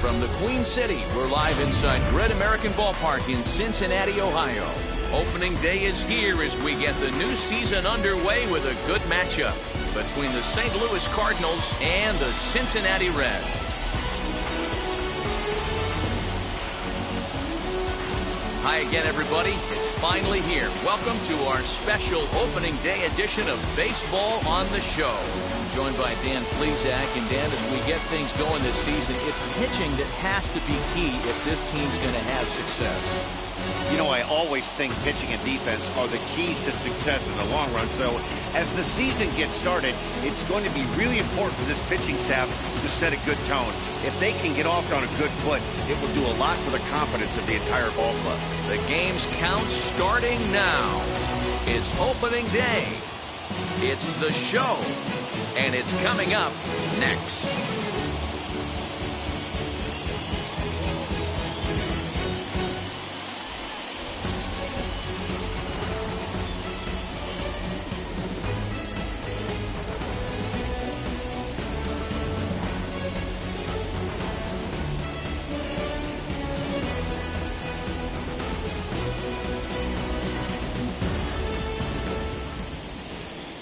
From the Queen City, we're live inside Great American Ballpark in Cincinnati, Ohio. Opening day is here as we get the new season underway with a good matchup between the St. Louis Cardinals and the Cincinnati Reds. Hi again, everybody. It's finally here. Welcome to our special opening day edition of Baseball on the Show. I'm joined by Dan Plesac. And Dan, as we get things going this season, it's pitching that has to be key if this team's going to have success. You know, I always think pitching and defense are the keys to success in the long run. So as the season gets started, it's going to be really important for this pitching staff to set a good tone. If they can get off on a good foot, it will do a lot for the confidence of the entire ball club. The game's count starting now. It's opening day. It's the show. And it's coming up next.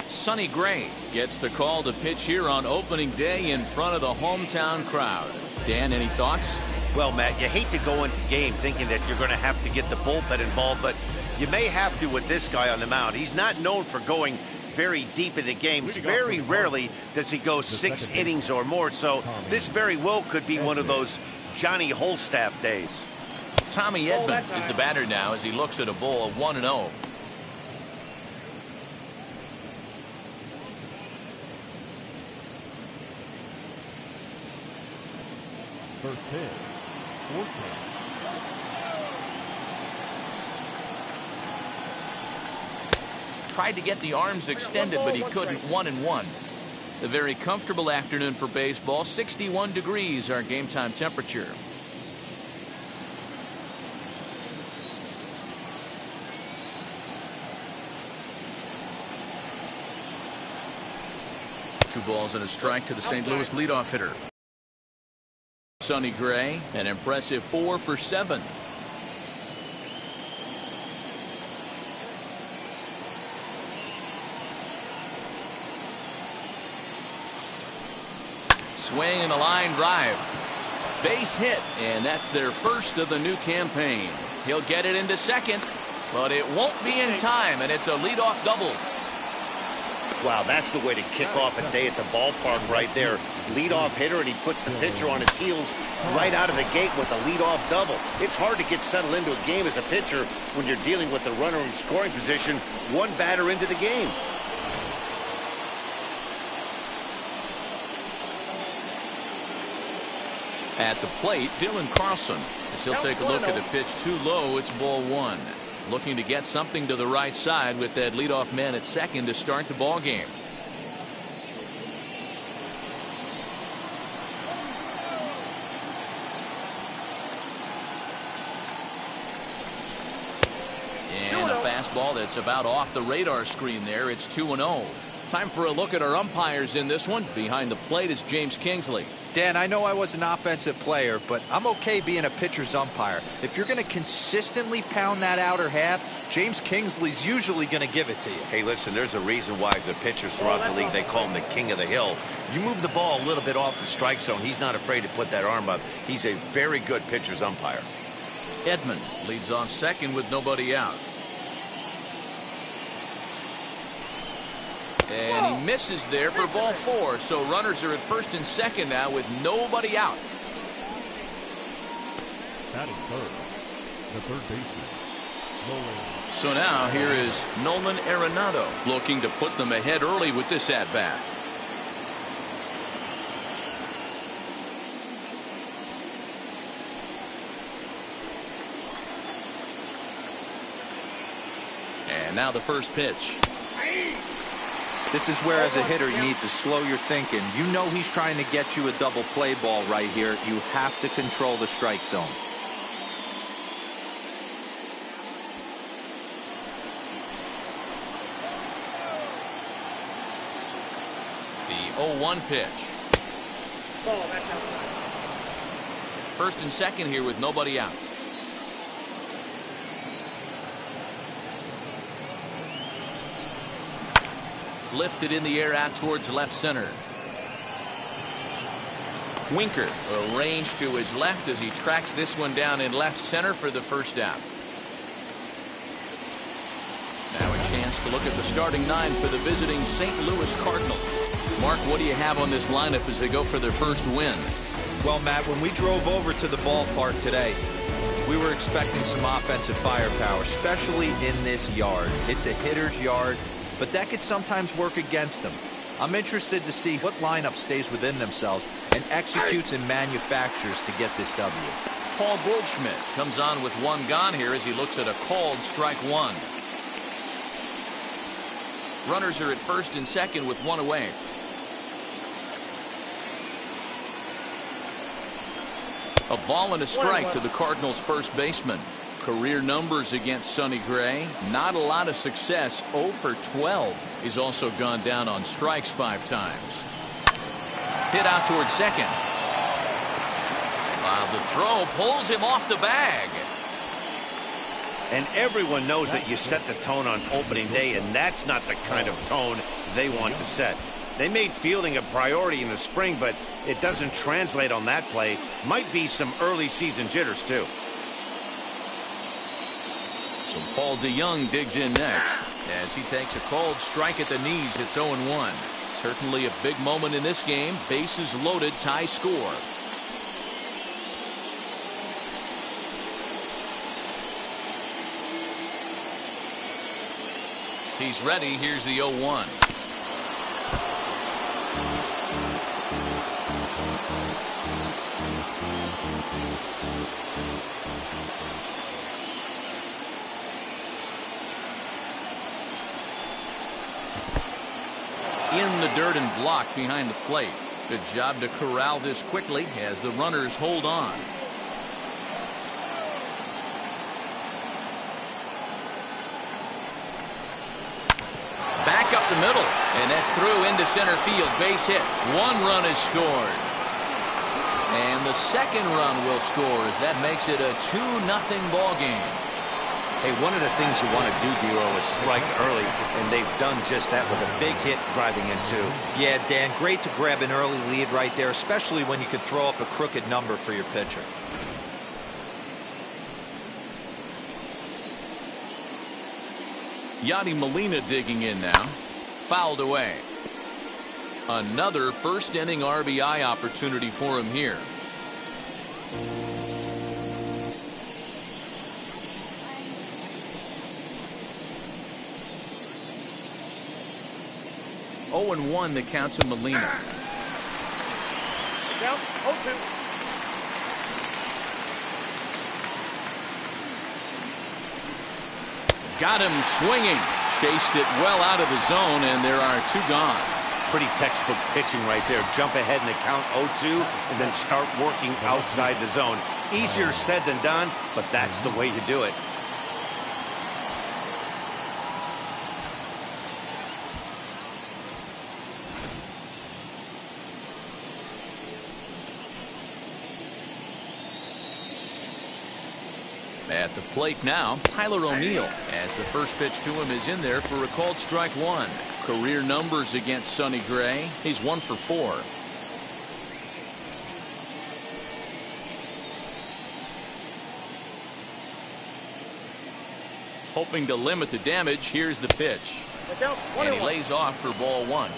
Sonny Gray gets the call to pitch here on opening day in front of the hometown crowd. Dan, any thoughts? Well, Matt, you hate to go into game thinking that you're going to have to get the bullpen involved, but you may have to with this guy on the mound. He's not known for going very deep in the games. Very rarely does he go 6 innings or more, so this very well could be one of those Johnny Holstaff days. Tommy Edman is the batter now as he looks at a ball of 1-0. First pitch, 4-10. Tried to get the arms extended, but he couldn't. 1-1. A very comfortable afternoon for baseball. 61 degrees, our game time temperature. Two balls and a strike to the St. Louis leadoff hitter. Sonny Gray, an impressive 4 for 7. Swing and a line drive. Base hit, and that's their first of the new campaign. He'll get it into second, but it won't be in time, and it's a leadoff double. Wow, that's the way to kick off a day at the ballpark right there. Leadoff hitter, and he puts the pitcher on his heels right out of the gate with a leadoff double. It's hard to get settled into a game as a pitcher when you're dealing with a runner in scoring position one batter into the game. At the plate, Dylan Carlson, as he'll take a look at a pitch too low. It's ball 1. Looking to get something to the right side with that leadoff man at second to start the ball game. And a fastball that's about off the radar screen there. It's 2-0. Time for a look at our umpires in this one. Behind the plate is James Kingsley. Dan, I know I was an offensive player, but I'm okay being a pitcher's umpire. If you're going to consistently pound that outer half, James Kingsley's usually going to give it to you. Hey, listen, there's a reason why the pitchers throughout the league, they call him the king of the hill. You move the ball a little bit off the strike zone, he's not afraid to put that arm up. He's a very good pitcher's umpire. Edman leads off second with nobody out. And he misses there for ball 4. So runners are at first and second now with nobody out. Batting third, the third baseman, Nolan. So now here is Nolan Arenado looking to put them ahead early with this at-bat. And now the first pitch. This is where, as a hitter, you need to slow your thinking. You know he's trying to get you a double play ball right here. You have to control the strike zone. The 0-1 pitch. First and second here with nobody out. Lifted in the air out towards left center. Winker arranged to his left as he tracks this one down in left center for the first out. Now a chance to look at the starting 9 for the visiting St. Louis Cardinals. Mark, what do you have on this lineup as they go for their first win? Well, Matt, when we drove over to the ballpark today, we were expecting some offensive firepower, especially in this yard. It's a hitter's yard, but that could sometimes work against them. I'm interested to see what lineup stays within themselves and executes and manufactures to get this W. Paul Goldschmidt comes on with one gone here as he looks at a called strike 1. Runners are at first and second with one away. A ball and a strike to the Cardinals' first baseman. Career numbers against Sonny Gray. Not a lot of success. 0 for 12. He's also gone down on strikes 5 times. Hit out towards second. While the throw pulls him off the bag. And everyone knows that you set the tone on opening day, and that's not the kind of tone they want to set. They made fielding a priority in the spring, but it doesn't translate on that play. Might be some early season jitters, too. So Paul DeYoung digs in next as he takes a called strike at the knees. It's 0-1. Certainly a big moment in this game. Bases loaded, tie score. He's ready. Here's the 0-1. In the dirt and blocked behind the plate. Good job to corral this quickly as the runners hold on. Back up the middle, and that's through into center field. Base hit. 1 run is scored. And the second run will score as that makes it a 2-0 ball game. Hey, one of the things you want to do, Bureau, is strike early, and they've done just that with a big hit driving in 2. Yeah, Dan, great to grab an early lead right there, especially when you could throw up a crooked number for your pitcher. Yadi Molina digging in now. Fouled away. Another first inning RBI opportunity for him here. Oh, and 1 the count to Molina. Down 0-2. Got him swinging. Chased it well out of the zone, and there are 2 gone. Pretty textbook pitching right there. Jump ahead in the count 0-2 and then start working outside the zone. Easier said than done, but that's the way to do it. At the plate now, Tyler O'Neill, as the first pitch to him is in there for a called strike 1. Career numbers against Sonny Gray. He's 1 for 4. Hoping to limit the damage, here's the pitch. And he lays off for ball one.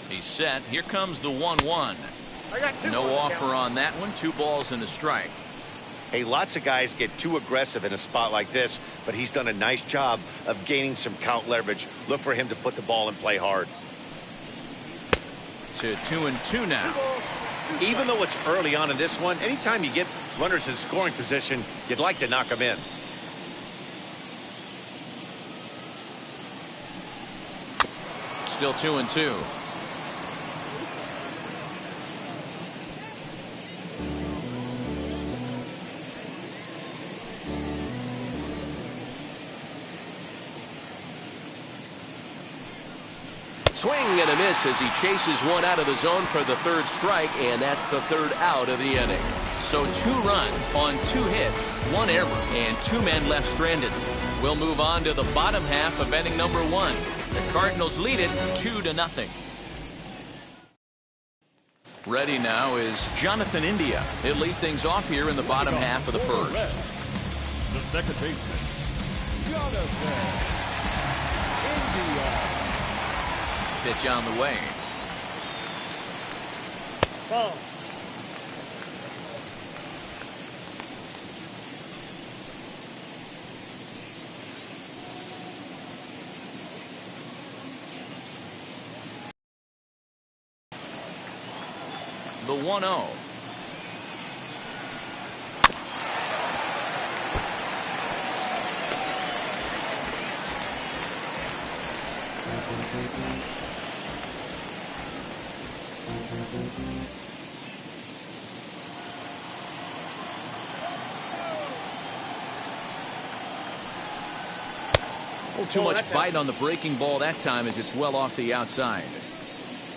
He's set. Here comes the 1-1. No offer on that one. 2 balls and a strike. Hey, lots of guys get too aggressive in a spot like this, but he's done a nice job of gaining some count leverage. Look for him to put the ball and play hard. To 2-2 now. Even though it's early on in this one, anytime you get runners in scoring position, you'd like to knock them in. Still 2-2. Swing and a miss as he chases one out of the zone for the 3rd strike, and that's the 3rd out of the inning. So 2 runs on 2 hits, 1 error, and 2 men left stranded. We'll move on to the bottom half of inning number 1. The Cardinals lead it 2-0. Ready now is Jonathan India. He'll lead things off here in the bottom half of the 1st. The second baseman, Jonathan India. Pitch on the way. Ball. The 1-0. Too much bite on the breaking ball that time as it's well off the outside.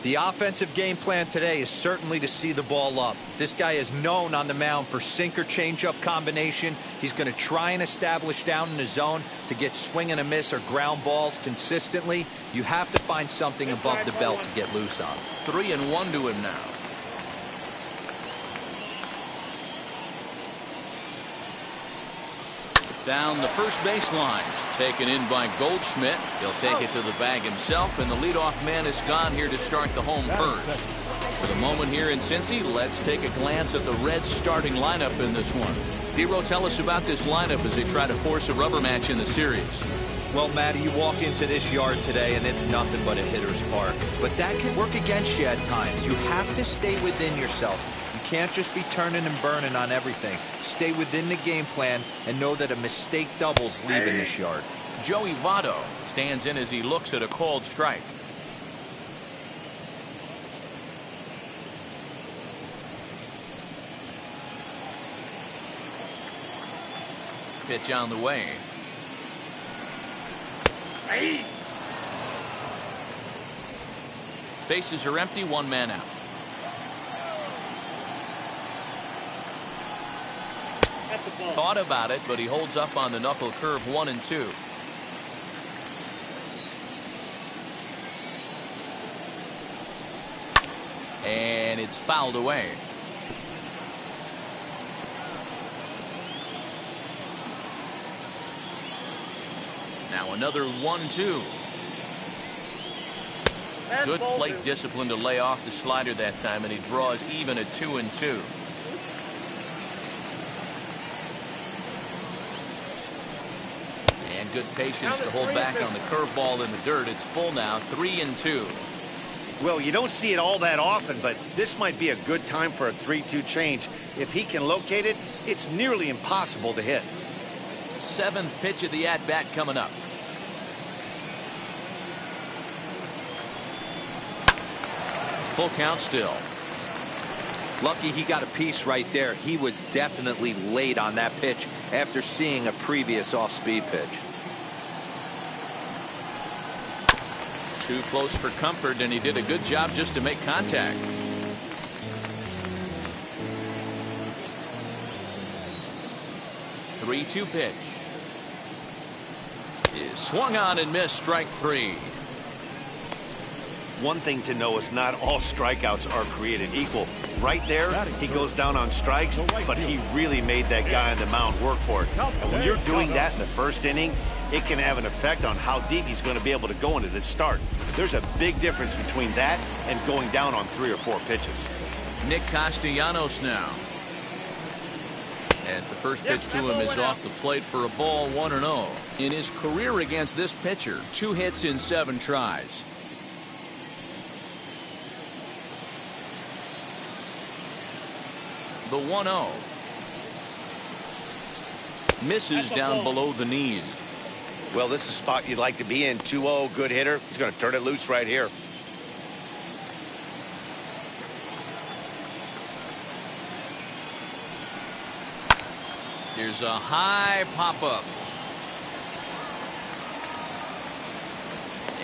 The offensive game plan today is certainly to see the ball up. This guy is known on the mound for sinker changeup combination. He's going to try and establish down in the zone to get swing and a miss or ground balls consistently. You have to find something above the belt to get loose on. 3-1 to him now. Down the first baseline. Taken in by Goldschmidt. He'll take it to the bag himself, and the leadoff man is gone here to start the home first. For the moment here in Cincy, let's take a glance at the Reds starting lineup in this one. Dero, tell us about this lineup as they try to force a rubber match in the series. Well, Matty, you walk into this yard today and it's nothing but a hitter's park. But that can work against you at times. You have to stay within yourself. You can't just be turning and burning on everything. Stay within the game plan and know that a mistake doubles leaving this yard. Joey Votto stands in as he looks at a called strike. Pitch on the way. Bases are empty, 1 man out. Thought about it, but he holds up on the knuckle curve 1-2. And it's fouled away. Now another 1-2. Good plate discipline to lay off the slider that time, and he draws even at 2-2. And good patience to hold back on the curveball in the dirt. It's full now, 3-2. Well, you don't see it all that often, but this might be a good time for a 3-2 change. If he can locate it, it's nearly impossible to hit. 7th pitch of the at-bat coming up. Full count still. Lucky he got a piece right there. He was definitely late on that pitch after seeing a previous off-speed pitch. Too close for comfort, and he did a good job just to make contact. Three-two pitch is swung on and missed. Strike 3. one thing to know is not all strikeouts are created equal. Right there, he goes down on strikes, but he really made that guy on the mound work for it. And when you're doing that in the first inning, it can have an effect on how deep he's going to be able to go into this start. There's a big difference between that and going down on 3 or 4 pitches. Nick Castellanos now. As the first pitch to him is off the plate for a ball, 1-0. In his career against this pitcher, 2 hits in 7 tries. The 1-0. Misses down below the knees. Well, this is a spot you'd like to be in. 2-0, good hitter. He's going to turn it loose right here. Here's a high pop-up.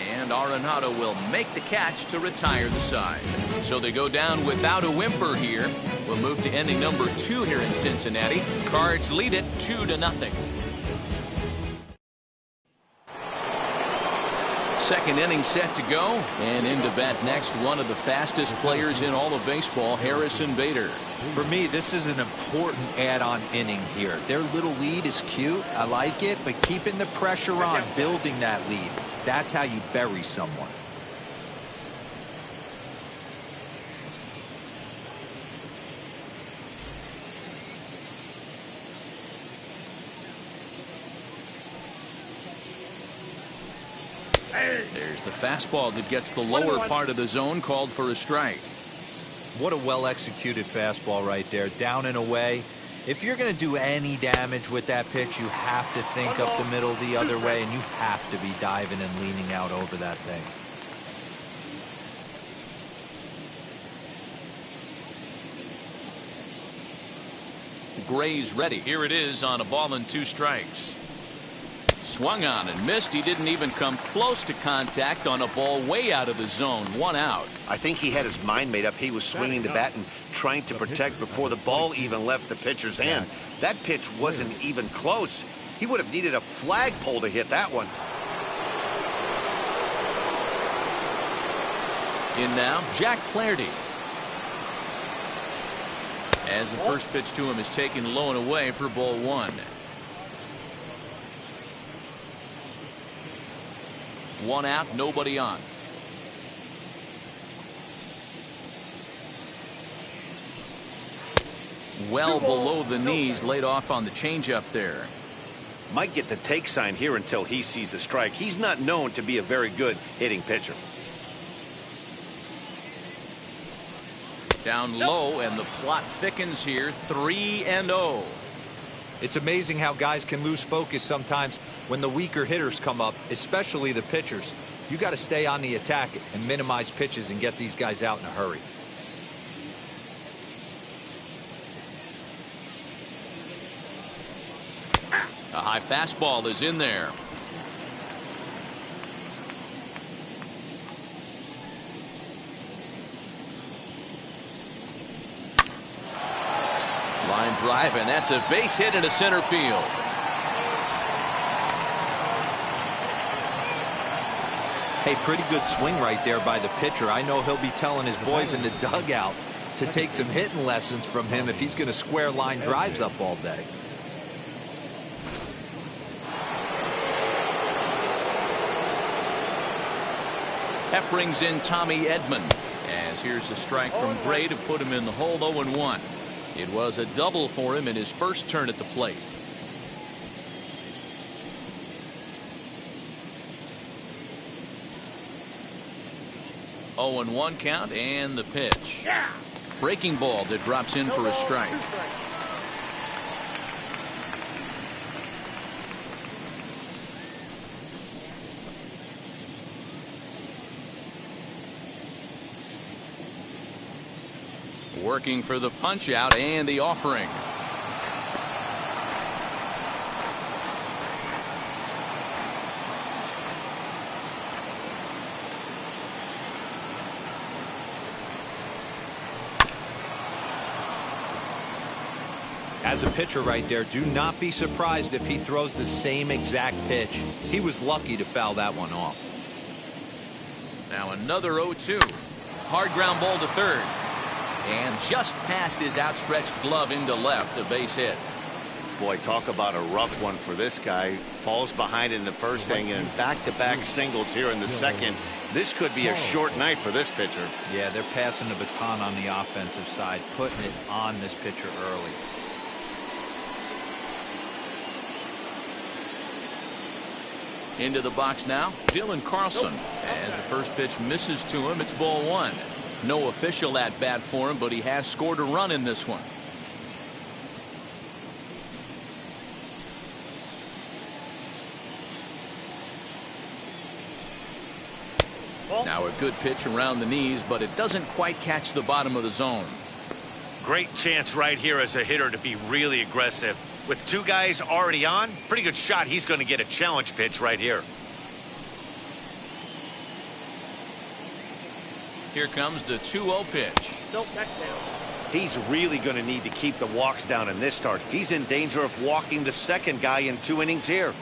And Arenado will make the catch to retire the side. So they go down without a whimper here. We'll move to inning number 2 here in Cincinnati. Cards lead it 2-0. Second inning set to go, and into bat next, one of the fastest players in all of baseball, Harrison Bader. For me, this is an important add-on inning here. Their little lead is cute. I like it, but keeping the pressure on, building that lead, that's how you bury someone. There's the fastball that gets the lower part of the zone, called for a strike. What a well-executed fastball right there, down and away. If you're going to do any damage with that pitch, you have to think up the middle the other way, and you have to be diving and leaning out over that thing. Gray's ready. Here it is on a ball and 2 strikes. Swung on and missed. He didn't even come close to contact on a ball way out of the zone. 1 out. I think he had his mind made up. He was swinging the bat and trying to protect before the ball even left the pitcher's hand. That pitch wasn't even close. He would have needed a flagpole to hit that one. In now, Jack Flaherty. As the first pitch to him is taken low and away for ball 1. 1 out, nobody on. Well below the knees, laid off on the changeup there. Might get the take sign here until he sees a strike. He's not known to be a very good hitting pitcher. Down low, and the plot thickens here. 3-0. It's amazing how guys can lose focus sometimes when the weaker hitters come up, especially the pitchers. You got to stay on the attack and minimize pitches and get these guys out in a hurry. A high fastball is in there. Line drive, and that's a base hit into center field. Hey, pretty good swing right there by the pitcher. I know he'll be telling his boys in the dugout to take some hitting lessons from him if he's going to square line drives up all day. That brings in Tommy Edman. As here's a strike from Gray to put him in the hole. 0-1. It was a double for him in his first turn at the plate. Oh, 0-1 count, and the pitch. Breaking ball that drops in for a strike. Working for the punch out and the offering. As a pitcher right there, do not be surprised if he throws the same exact pitch. He was lucky to foul that one off. Now another 0-2. Hard ground ball to third. And just past his outstretched glove into left, a base hit. Boy, talk about a rough one for this guy. Falls behind in the first inning and back-to-back singles here in the second. This could be a short night for this pitcher. Yeah, they're passing the baton on the offensive side, putting it on this pitcher early. Into the box now, Dylan Carlson. As the first pitch misses to him, it's ball one. No official at bat for him, but he has scored a run in this one. Now a good pitch around the knees, but it doesn't quite catch the bottom of the zone. Great chance right here as a hitter to be really aggressive. With two guys already on, pretty good shot. He's going to get a challenge pitch right here. Here comes the 2-0 pitch. He's really going to need to keep the walks down in this start. He's in danger of walking the second guy in 2 innings here.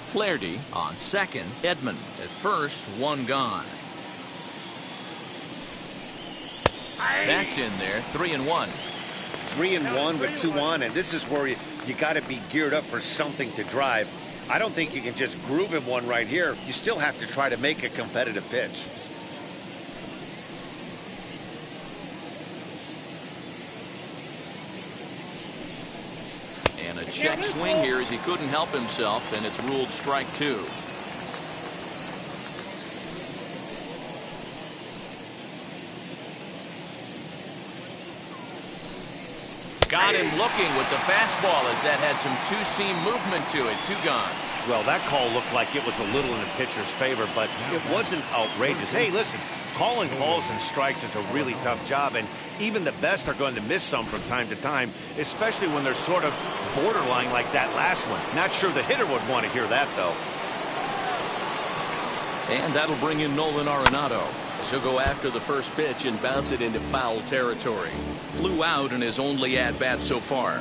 Flaherty on second. Edman at first. One gone. That's in there. 3-1. 3-1 with 2 on, and this is where you got to be geared up for something to drive. I don't think you can just groove him one right here. You still have to try to make a competitive pitch. And a check swing here as he couldn't help himself, and it's ruled strike 2. Got him looking with the fastball as that had some two-seam movement to it. 2 gone. Well, that call looked like it was a little in the pitcher's favor, but it wasn't outrageous. Hey, listen, calling balls and strikes is a really tough job, and even the best are going to miss some from time to time, especially when they're sort of borderline like that last one. Not sure the hitter would want to hear that, though. And that'll bring in Nolan Arenado. He'll go after the first pitch and bounce it into foul territory. Flew out in his only at-bat so far.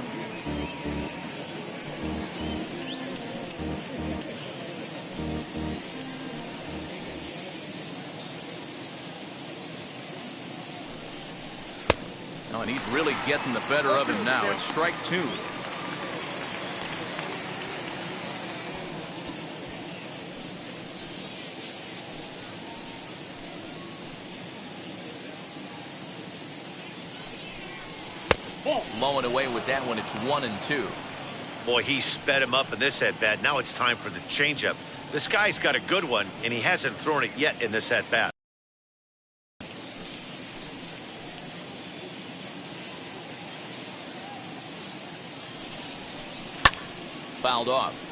Oh, and he's really getting the better of him now. It's strike 2. Blowing away with that one. It's 1-2. Boy, he sped him up in this at-bat. Now it's time for the changeup. This guy's got a good one, and he hasn't thrown it yet in this at-bat. Fouled off.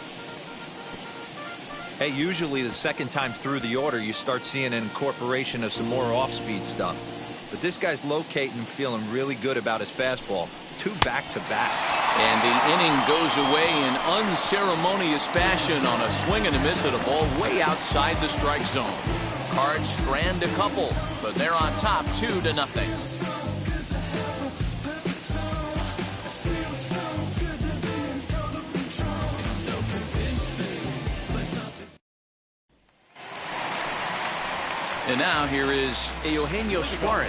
Hey, usually the second time through the order, you start seeing an incorporation of some more off-speed stuff. But this guy's locating, feeling really good about his fastball. 2 back-to-back. And the inning goes away in unceremonious fashion on a swing and a miss at a ball way outside the strike zone. Cards strand a couple, but they're on top 2-0. And now here is Eugenio Suarez.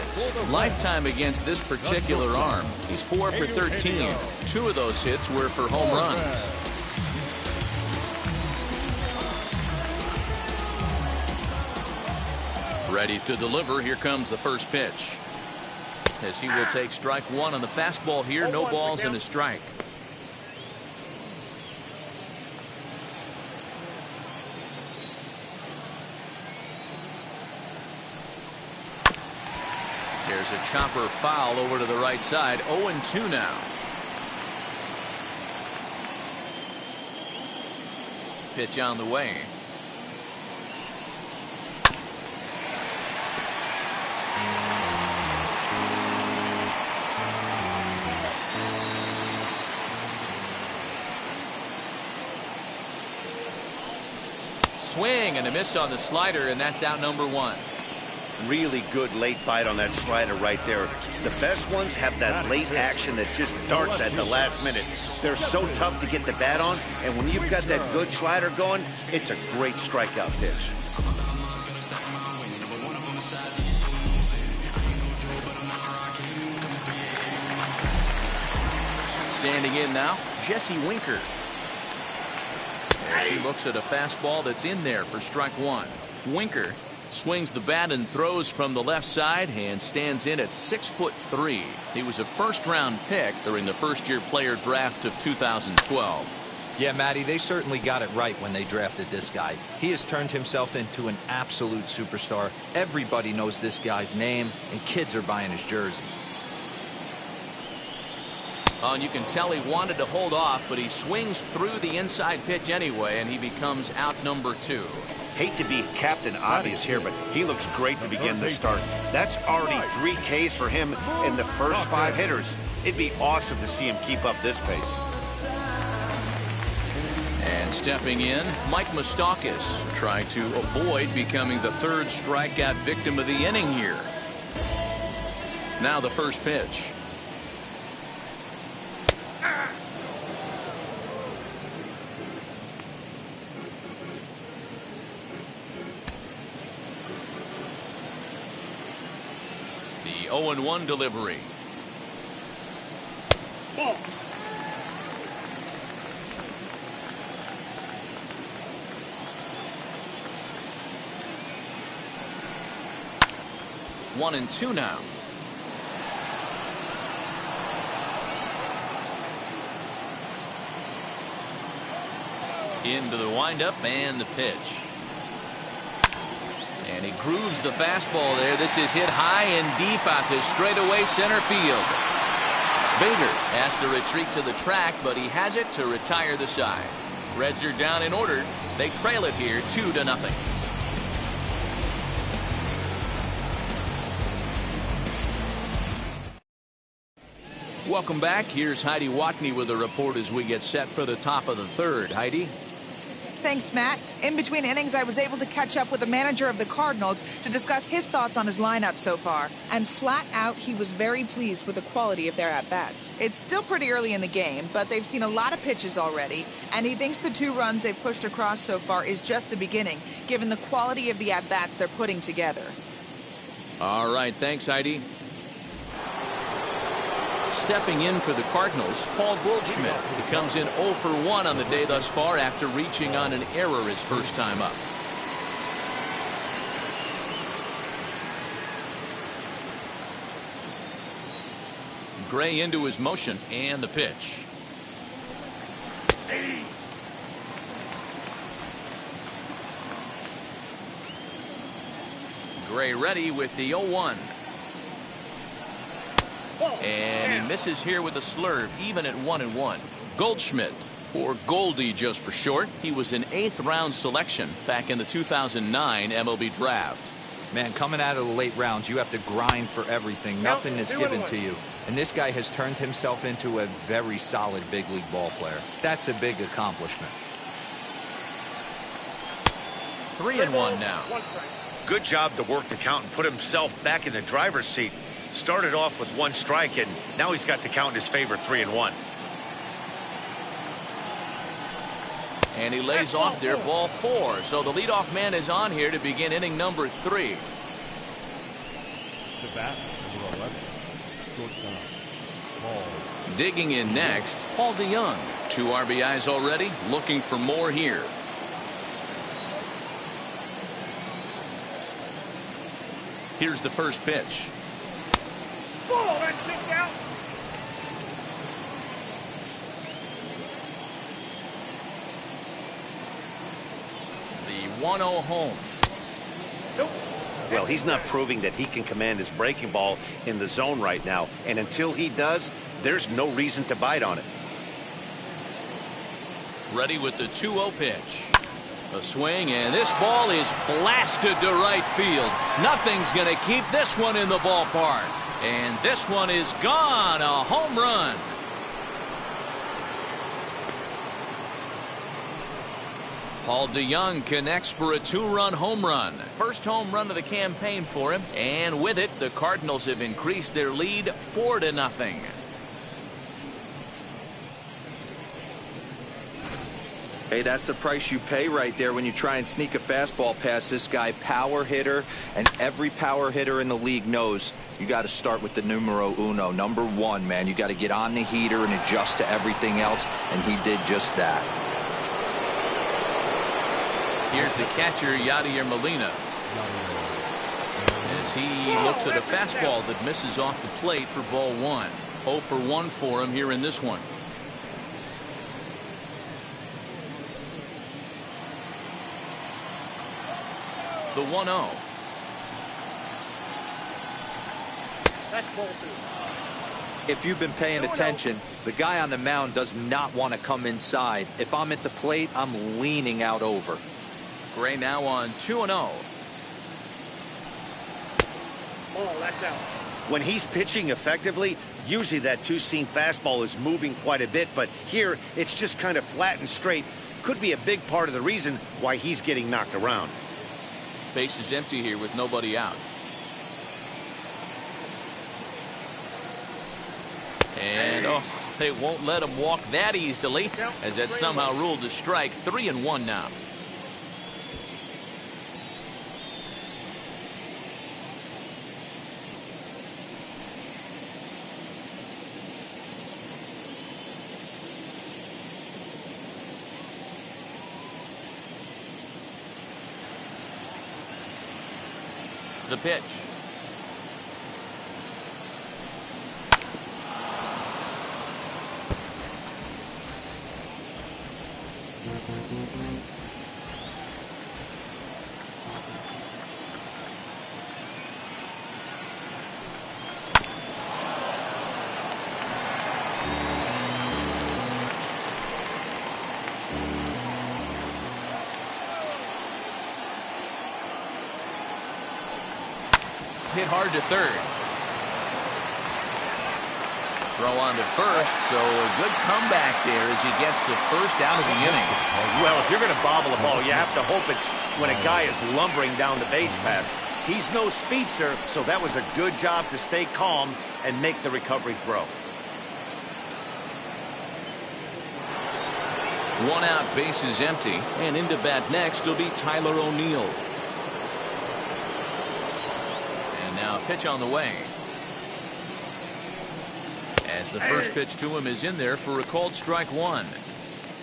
Lifetime against this particular arm. He's 4 for 13. 2 of those hits were for home runs. Ready to deliver. Here comes the first pitch. As he will take strike 1 on the fastball here. No balls and a strike. There's a chopper foul over to the right side. 0-2 now. Pitch on the way. Swing and a miss on the slider, and that's out number 1. Really good late bite on that slider right there. The best ones have that late action that just darts at the last minute. They're so tough to get the bat on, and when you've got that good slider going, it's a great strikeout pitch. Standing in now, Jesse Winker. As he looks at a fastball that's in there for strike one. Winker swings the bat and throws from the left side and stands in at 6'3". He was a first-round pick during the first-year player draft of 2012. Yeah, Matty, they certainly got it right when they drafted this guy. He has turned himself into an absolute superstar. Everybody knows this guy's name, and kids are buying his jerseys. Oh, and you can tell he wanted to hold off, but he swings through the inside pitch anyway, and he becomes out number 2. Hate to be Captain Obvious here, but he looks great to begin the start. That's already 3 Ks for him in the first 5 hitters. It'd be awesome to see him keep up this pace. And stepping in, Mike Moustakas tried to avoid becoming the 3rd strikeout victim of the inning here. Now the first pitch. The 0-1 delivery. Ball. 1-2 now. Into the windup and the pitch. And he grooves the fastball there. This is hit high and deep out to straightaway center field. Bader has to retreat to the track, but he has it to retire the side. Reds are down in order. They trail it here 2-0. Welcome back. Here's Heidi Watney with a report as we get set for the top of the 3rd. Heidi? Thanks, Matt. In between innings, I was able to catch up with the manager of the Cardinals to discuss his thoughts on his lineup so far. And flat out, he was very pleased with the quality of their at-bats. It's still pretty early in the game, but they've seen a lot of pitches already, and he thinks the 2 runs they've pushed across so far is just the beginning, given the quality of the at-bats they're putting together. All right, thanks, Heidi. Stepping in for the Cardinals, Paul Goldschmidt. He comes in 0 for 1 on the day thus far after reaching on an error his first time up. Gray into his motion and the pitch. Gray ready with the 0-1. And he misses here with a slurve, even at 1-1. Goldschmidt, or Goldie just for short. He was an 8th round selection back in the 2009 MLB draft. Man, coming out of the late rounds, you have to grind for everything. Nothing is given to you. And this guy has turned himself into a very solid big league ball player. That's a big accomplishment. 3-1 now. Good job to work the count and put himself back in the driver's seat. Started off with 1 strike, and now he's got the count in his favor, 3-1. And he lays off there, ball 4. So the leadoff man is on here to begin inning number 3. The bat, number 11. Shortstop. Paul. Digging in next, Paul DeYoung. 2 RBIs already, looking for more here. Here's the first pitch. Ball, that's kicked out. The 1-0 home. Nope. Well, he's not proving that he can command his breaking ball in the zone right now, and until he does, there's no reason to bite on it. Ready with the 2-0 pitch. A swing, and this ball is blasted to right field. Nothing's going to keep this one in the ballpark. And this one is gone. A home run. Paul DeYoung connects for a 2-run home run. First home run of the campaign for him. And with it, the Cardinals have increased their lead 4-0. Hey, that's the price you pay right there when you try and sneak a fastball past this guy. Power hitter, and every power hitter in the league knows you got to start with the numero uno, number one, man. You got to get on the heater and adjust to everything else, and he did just that. Here's the catcher, Yadier Molina, as he looks at a fastball that misses off the plate for ball one. 0 for 1 for him here in this one. The 1-0. That's ball two. If you've been paying attention, the guy on the mound does not want to come inside. If I'm at the plate, I'm leaning out over. Gray now on 2-0. Ball, that's out. When he's pitching effectively, usually that two-seam fastball is moving quite a bit, but here it's just kind of flat and straight. Could be a big part of the reason why he's getting knocked around. Base is empty here with nobody out. And they won't let him walk that easily, as that's somehow ruled a strike. 3-1 now. The pitch. Hit hard to third. Throw on to first, so a good comeback there as he gets the first out of the inning. Well, if you're going to bobble a ball, you have to hope it's when a guy is lumbering down the base pass. He's no speedster, so that was a good job to stay calm and make the recovery throw. 1 out, base is empty, and into bat next will be Tyler O'Neill. Now pitch on the way. As the first pitch to him is in there for a called strike one.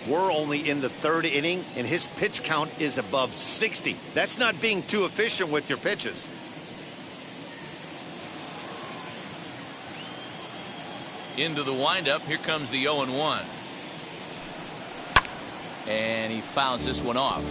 We're only in the third inning, and his pitch count is above 60. That's not being too efficient with your pitches. Into the windup. Here comes the 0-1. And he fouls this one off.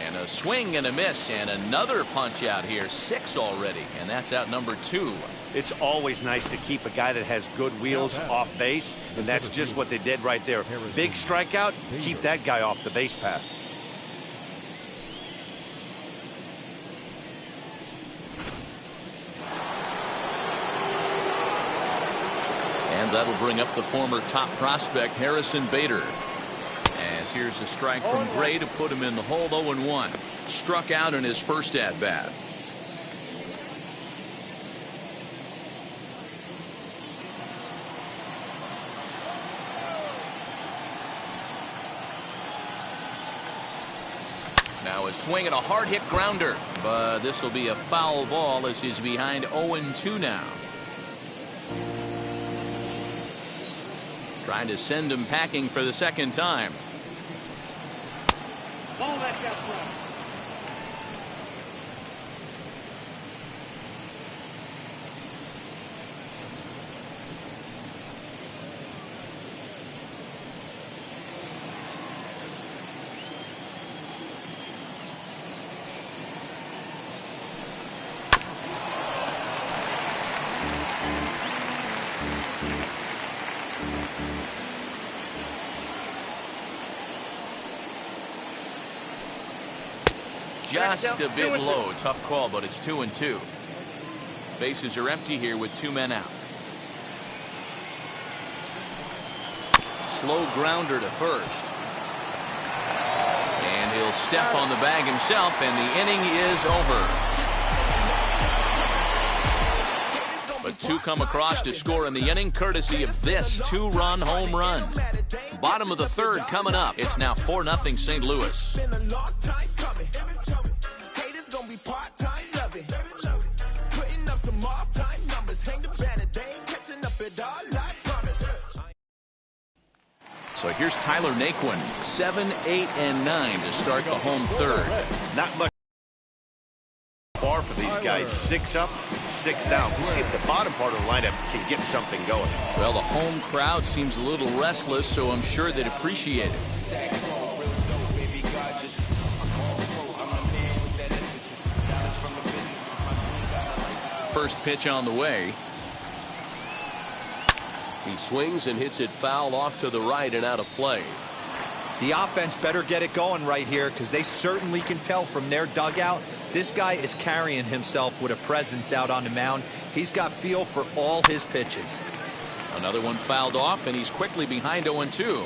And a swing and a miss, and another punch out here. 6 already, and that's out number 2. It's always nice to keep a guy that has good wheels off base, and that's just what they did right there. Big strikeout, keep that guy off the base path. And that'll bring up the former top prospect, Harrison Bader. As here's a strike from Gray to put him in the hole. 0-1. Struck out in his first at-bat. Now a swing and a hard-hit grounder. But this will be a foul ball as he's behind 0-2 now. Trying to send him packing for the second time. Ball, that's outside. Just a bit low. Tough call, but it's 2-2. Bases are empty here with 2 men out. Slow grounder to first. And he'll step on the bag himself, and the inning is over. 2 come across to score in the inning, courtesy of this 2-run home run. Bottom of the 3rd coming up. It's now 4-0 St. Louis. So here's Tyler Naquin, 7, 8, and 9 to start the home 3rd. Not much far for these guys. 6 up, 6 down. We'll see if the bottom part of the lineup can get something going. Well, the home crowd seems a little restless, so I'm sure they'd appreciate it. First pitch on the way. He swings and hits it foul off to the right and out of play. The offense better get it going right here, because they certainly can tell from their dugout this guy is carrying himself with a presence out on the mound. He's got feel for all his pitches. Another one fouled off, and he's quickly behind 0-2.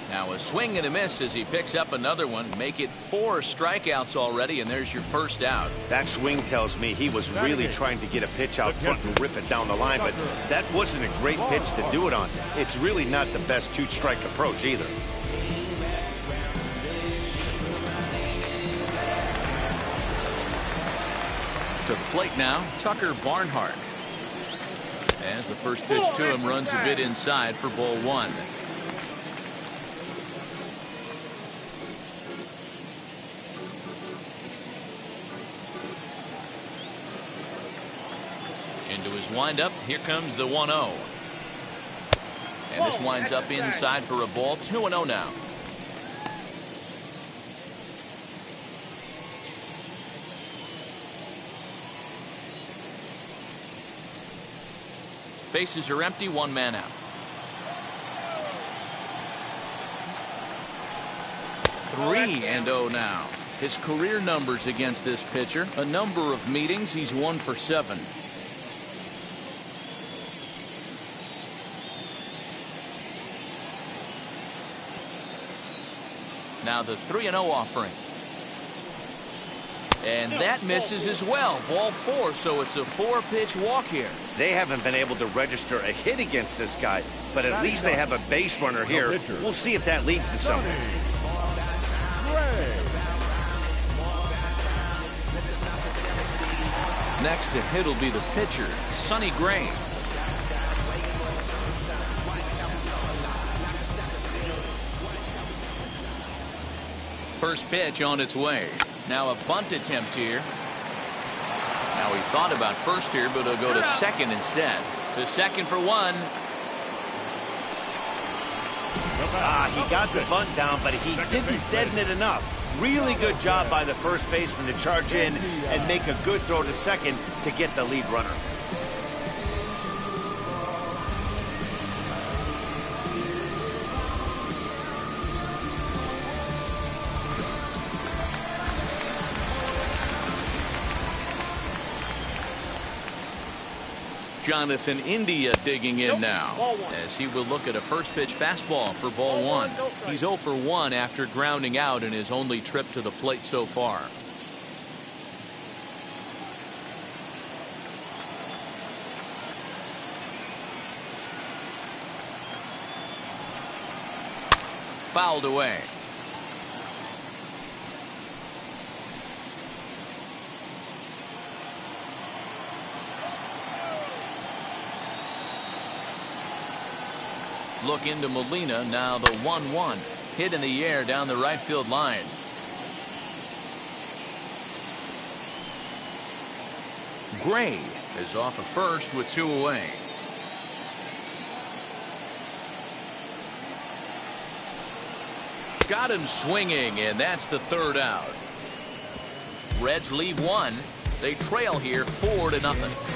Now a swing and a miss as he picks up another one. Make it 4 strikeouts already, and there's your first out. That swing tells me he was really trying to get a pitch out front and rip it down the line, but that wasn't a great pitch to do it on. It's really not the best 2-strike approach either. To plate now, Tucker Barnhart. As the first pitch to him runs a bit inside for ball 1. Into his windup, here comes the 1-0. And this winds up inside for a ball. 2-0 now. Bases are empty, 1 man out. 3-0 now. His career numbers against this pitcher, a number of meetings, he's 1 for 7. Now the 3-0 offering. And that misses as well. Ball 4, so it's a 4-pitch walk here. They haven't been able to register a hit against this guy, but at least they have a base runner here. We'll see if that leads to something. Next to hit will be the pitcher, Sonny Gray. First pitch on its way. Now a bunt attempt here. Now he thought about first here, but he'll go to second instead. To second for 1. He got the bunt down, but he didn't deaden it enough. Really good job by the first baseman to charge in and make a good throw to second to get the lead runner. Jonathan India digging in now as he will look at a first pitch fastball for ball 1. He's 0 for 1 after grounding out in his only trip to the plate so far. Fouled away. Look into Molina. Now the 1-1 hit in the air down the right field line. Gray is off of first with 2 away. Got him swinging, and that's the 3rd out. Reds leave 1. They trail here 4-0.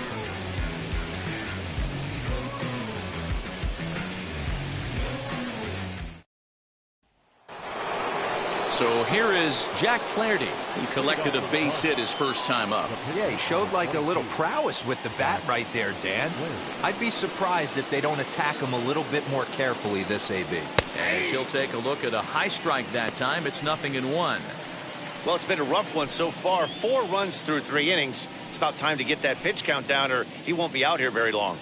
So here is Jack Flaherty. He collected a base hit his first time up. Yeah, he showed like a little prowess with the bat right there, Dan. I'd be surprised if they don't attack him a little bit more carefully this AB. As he'll take a look at a high strike that time. It's 0-1. Well, it's been a rough one so far. 4 runs through 3 innings. It's about time to get that pitch count down, or he won't be out here very long.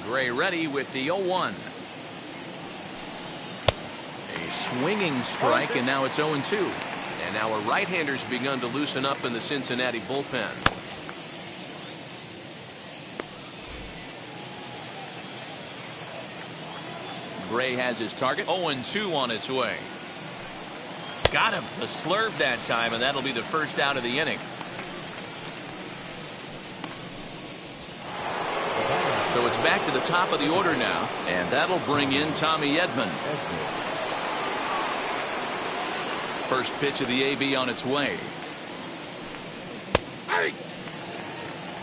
Gray ready with the 0-1. A swinging strike, and now it's 0-2. And now a right-hander's begun to loosen up in the Cincinnati bullpen. Gray has his target. 0-2 on its way. Got him. The slurve that time, and that'll be the first out of the inning. So it's back to the top of the order now, and that'll bring in Tommy Edman. First pitch of the AB on its way.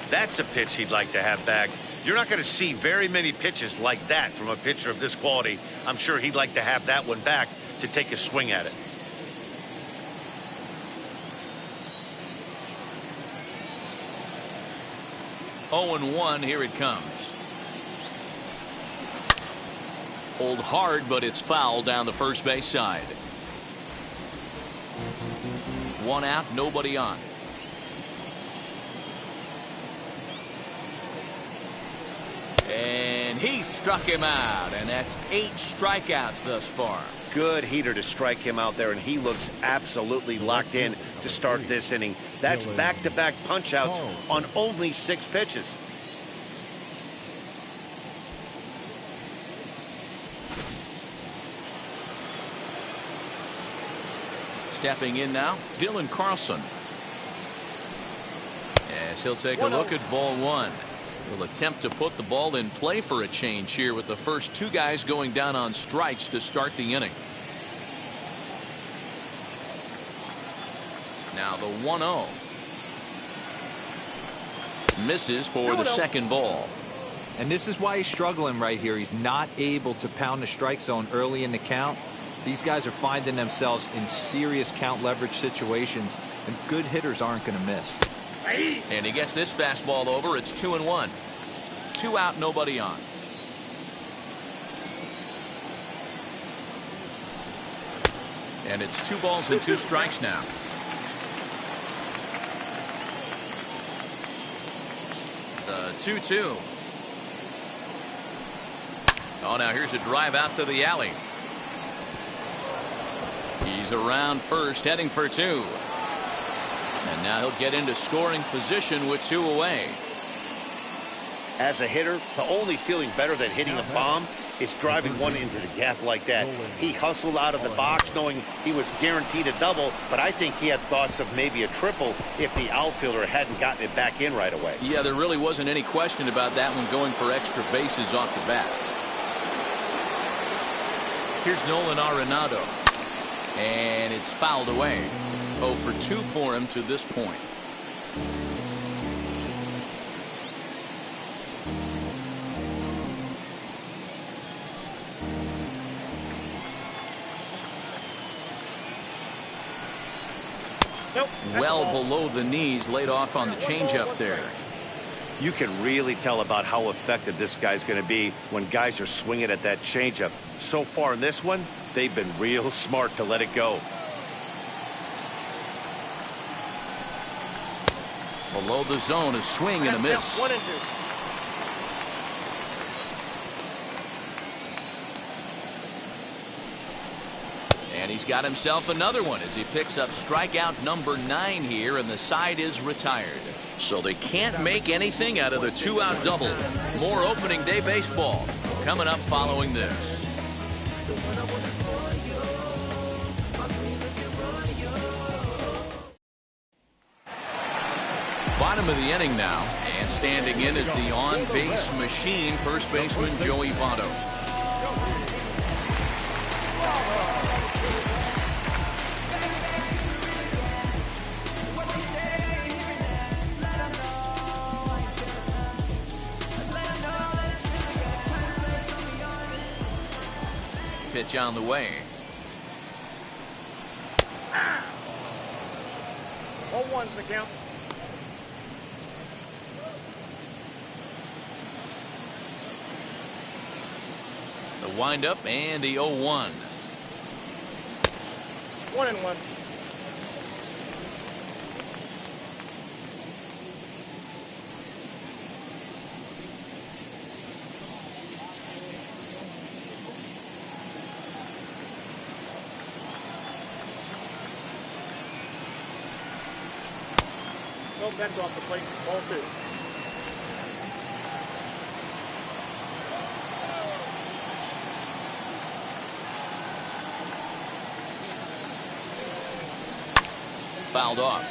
That's a pitch he'd like to have back. You're not going to see very many pitches like that from a pitcher of this quality. I'm sure he'd like to have that one back to take a swing at it. Oh, 0-1, here it comes. Hold hard, but it's foul down the first base side. 1 out, nobody on. And he struck him out, and that's 8 strikeouts thus far. Good heater to strike him out there, and he looks absolutely locked in to start this inning. That's back-to-back punch-outs on only 6 pitches. Stepping in now, Dylan Carlson. As he'll take a look at ball 1. He'll attempt to put the ball in play for a change here with the first 2 guys going down on strikes to start the inning. Now the 1-0. Misses for the second ball. And this is why he's struggling right here. He's not able to pound the strike zone early in the count. These guys are finding themselves in serious count leverage situations, and good hitters aren't going to miss. And he gets this fastball over. It's 2-1. 2 out, nobody on. And it's 2 balls and 2 strikes now. The 2-2. Oh, now here's a drive out to the alley. He's around first, heading for 2. And now he'll get into scoring position with 2 away. As a hitter, the only feeling better than hitting a bomb is driving one into the gap like that. He hustled out of the box knowing he was guaranteed a double, but I think he had thoughts of maybe a triple if the outfielder hadn't gotten it back in right away. Yeah, there really wasn't any question about that one, going for extra bases off the bat. Here's Nolan Arenado. And it's fouled away. 0 for 2 for him to this point. Well below the knees, laid off on the changeup there. You can really tell about how effective this guy's going to be when guys are swinging at that changeup. So far in this one, they've been real smart to let it go. Below the zone, a swing and a miss. 1-2. And he's got himself another one as he picks up strikeout number 9 here, and the side is retired. So they can't make anything out of the 2-out double. More opening day baseball coming up following this. Bottom of the inning now, and standing in is the on-base machine, first baseman Joey Votto. Pitch on the way. 0-1's the count. The windup and the 0-1. 1-1. No bends off the plate. Ball 2. Fouled off.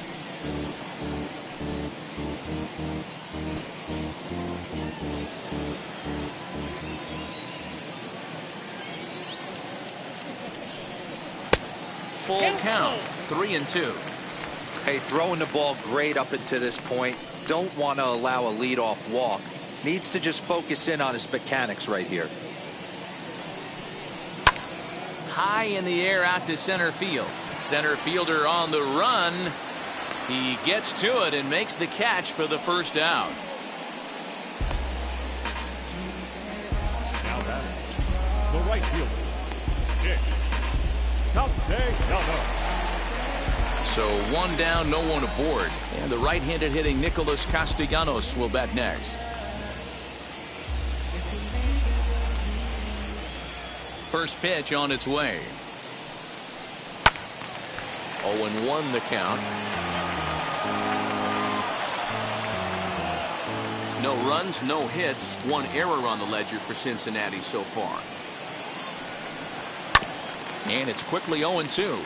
Full count. 3-2. Hey, throwing the ball great up until this point. Don't want to allow a leadoff walk. Needs to just focus in on his mechanics right here. High in the air out to center field. Center fielder on the run. He gets to it and makes the catch for the first out. Now batting, the right fielder, Nick Castellanos. So one down, no one aboard. And the right-handed hitting Nicholas Castellanos will bat next. First pitch on its way. 0-1 the count. No runs, no hits. One error on the ledger for Cincinnati so far. And it's quickly 0-2.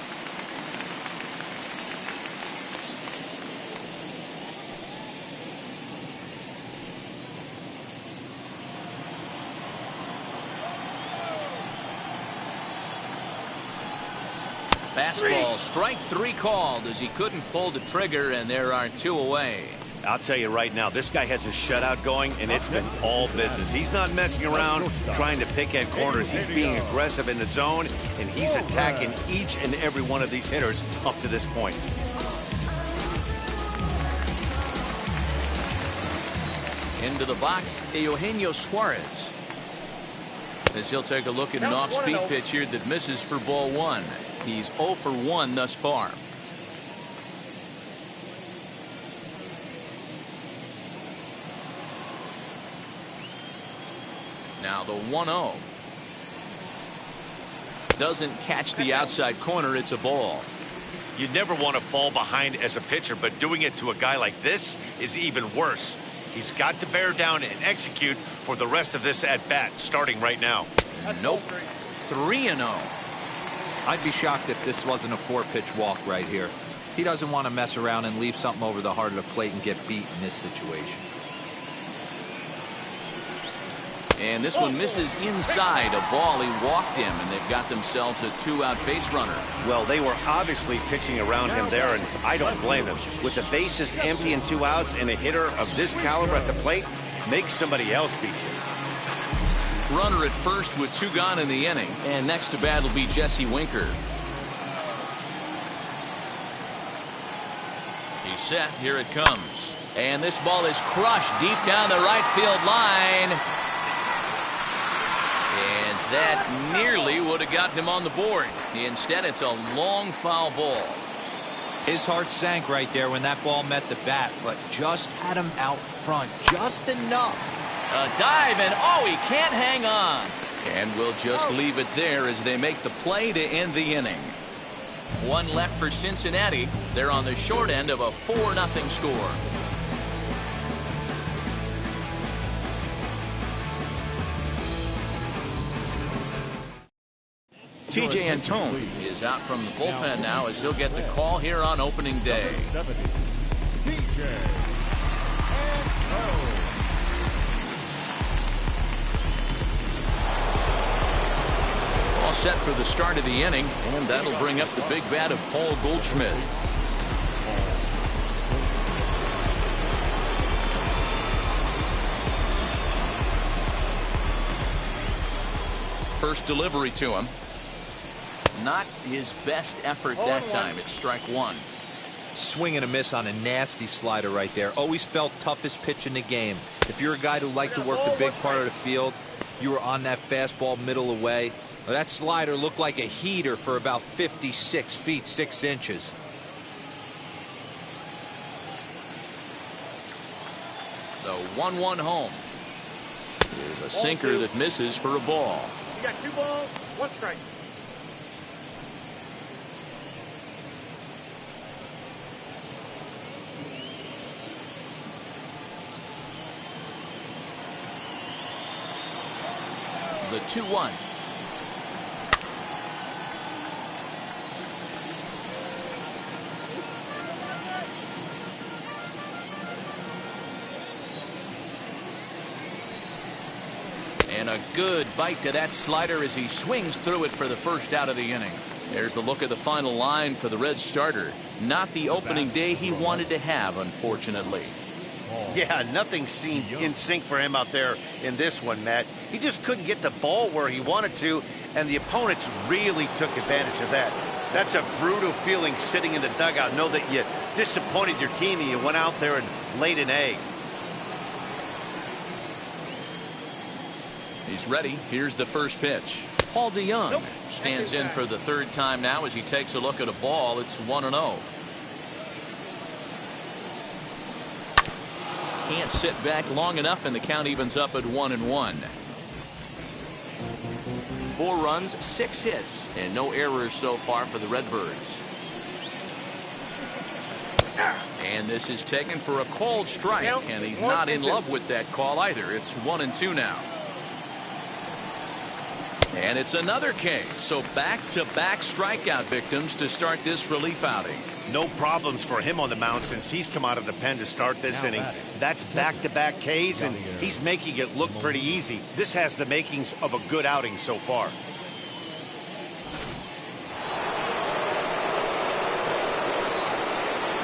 Fastball, strike 3 called as he couldn't pull the trigger, and there are 2 away. I'll tell you right now, this guy has a shutout going, and it's been all business. He's not messing around trying to pick at corners. He's being aggressive in the zone, and he's attacking each and every one of these hitters up to this point. Into the box, Eugenio Suarez. As he'll take a look at an off-speed pitch here that misses for ball 1. He's 0 for 1 thus far. Now the 1-0. Doesn't catch the outside corner. It's a ball. You never want to fall behind as a pitcher, but doing it to a guy like this is even worse. He's got to bear down and execute for the rest of this at-bat, starting right now. Nope. 3-0. I'd be shocked if this wasn't a 4-pitch walk right here. He doesn't want to mess around and leave something over the heart of the plate and get beat in this situation. And this one misses inside. A ball. He walked him, and they've got themselves a 2-out base runner. Well, they were obviously pitching around him there, and I don't blame them. With the bases empty and 2 outs, and a hitter of this caliber at the plate, make somebody else beat you. Runner at first with 2 gone in the inning. And next to bat will be Jesse Winker. He's set. Here it comes. And this ball is crushed deep down the right field line. And that nearly would have gotten him on the board. Instead, it's a long foul ball. His heart sank right there when that ball met the bat, but just had him out front just enough. A dive, and oh, he can't hang on. And we'll just leave it there as they make the play to end the inning. 1 left for Cincinnati. They're on the short end of a 4-0 score. TJ Antone is out from the bullpen now as he'll get the call here on opening day. TJ Antone. All set for the start of the inning, and that'll bring up the big bat of Paul Goldschmidt. First delivery to him. Not his best effort that time. It's strike 1. Swing and a miss on a nasty slider right there. Always felt toughest pitch in the game. If you're a guy who liked to work the big part of the field, You were on that fastball middle away. Well, that slider looked like a heater for about 56 feet 6 inches. The 1-1 home. Here's a sinker that misses for a ball. You got 2 balls, 1 strike. The 2-1. And a good bite to that slider as he swings through it for the first out of the inning. There's the look at the final line for the Reds starter. Not the opening day he wanted to have, unfortunately. Yeah, nothing seemed in sync for him out there in this one, Matt. He just couldn't get the ball where he wanted to, and the opponents really took advantage of that. That's a brutal feeling sitting in the dugout. Know that you disappointed your team and you went out there and laid an egg. He's ready. Here's the first pitch. Paul DeYoung stands in for the 3rd time now as he takes a look at a ball. It's 1-0. Can't sit back long enough, and the count evens up at 1-1. 4 runs, 6 hits, and no errors so far for the Redbirds. And this is taken for a called strike, and he's not in love with that call either. It's 1-2 now. And it's another K. So back-to-back strikeout victims to start this relief outing. No problems for him on the mound since he's come out of the pen to start this inning. That's back-to-back Ks, and he's making it look pretty easy. This has the makings of a good outing so far.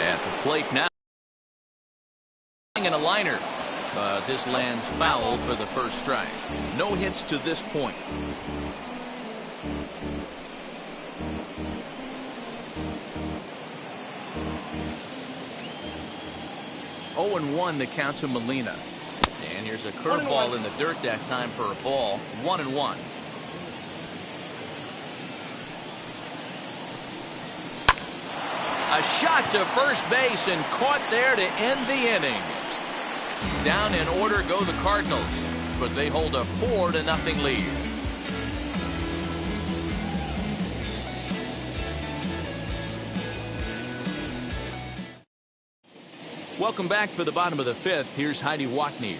At the plate now. And a liner. But this lands foul for the first strike. No hits to this point. Oh, 0-1 the count to Molina. And here's a curveball in the dirt that time for a ball. 1-1. A shot to first base and caught there to end the inning. Down in order go the Cardinals, but they hold a 4-0 lead. Welcome back for the bottom of the 5th. Here's Heidi Watney.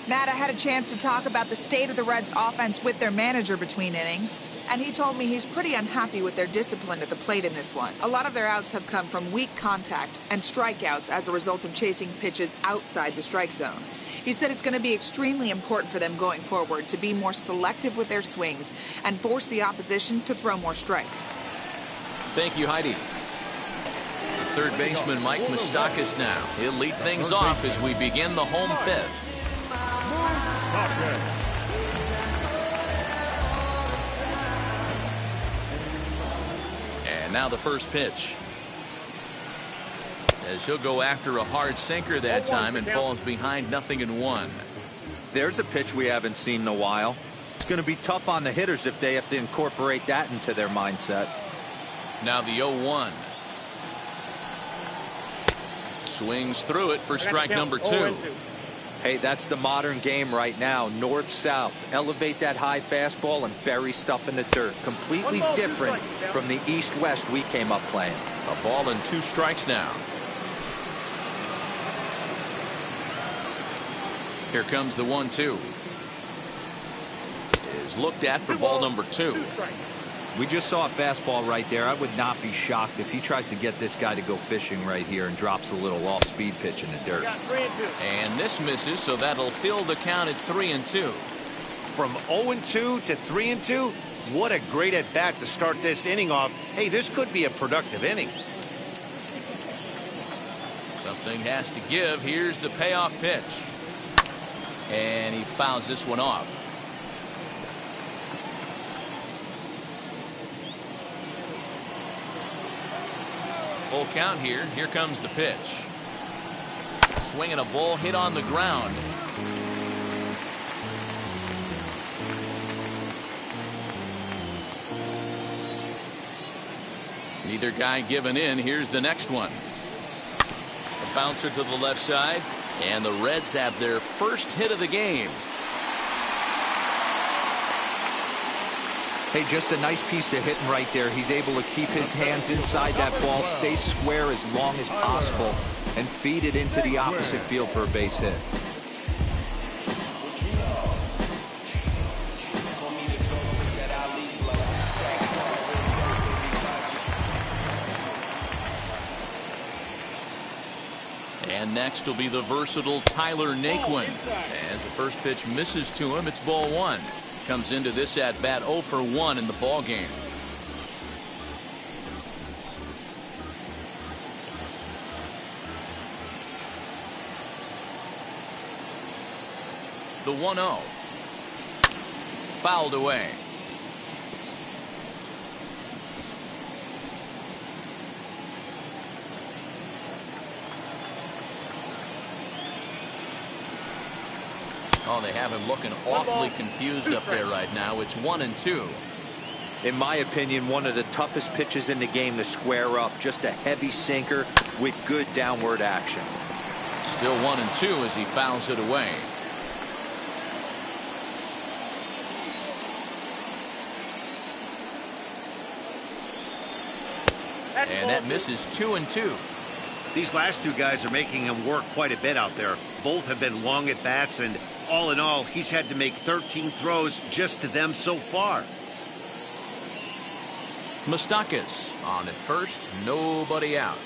Matt, I had a chance to talk about the state of the Reds' offense with their manager between innings, and he told me he's pretty unhappy with their discipline at the plate in this one. A lot of their outs have come from weak contact and strikeouts as a result of chasing pitches outside the strike zone. He said it's going to be extremely important for them going forward to be more selective with their swings and force the opposition to throw more strikes. Thank you, Heidi. The third baseman, Mike Moustakas, now. He'll lead things off as we begin the home 5th. And now the first pitch. As he'll go after a hard sinker that time and falls behind 0-1. There's a pitch we haven't seen in a while. It's going to be tough on the hitters if they have to incorporate that into their mindset. Now the 0-1. Swings through it for strike number 2. Hey, that's the modern game right now. North-south. Elevate that high fastball and bury stuff in the dirt. Completely different from the east-west we came up playing. A ball and 2 strikes now. Here comes the 1-2. Is looked at for ball number 2. We just saw a fastball right there. I would not be shocked if he tries to get this guy to go fishing right here and drops a little off-speed pitch in the dirt. And this misses, so that'll fill the count at 3-2. From 0-2 to 3-2, what a great at-bat to start this inning off. Hey, this could be a productive inning. Something has to give. Here's the payoff pitch. And he fouls this one off. Full count here. Here comes the pitch. Swinging a ball hit on the ground. Neither guy giving in. Here's the next one. A bouncer to the left side, and the Reds have their first hit of the game. Hey, just a nice piece of hitting right there. He's able to keep his hands inside that ball, stay square as long as possible, and feed it into the opposite field for a base hit. And next will be the versatile Tyler Naquin. As the first pitch misses to him, it's ball one. Comes into this at bat 0 for 1 in the ball game. The 1-0. Fouled away. Oh, they have him looking awfully confused up there right now. It's 1-2. In my opinion, one of the toughest pitches in the game to square up. Just a heavy sinker with good downward action. Still 1-2 as he fouls it away. And that misses 2-2. These last two guys are making him work quite a bit out there. Both have been long at bats, and all in all, he's had to make 13 throws just to them so far. Moustakas on at first, nobody out.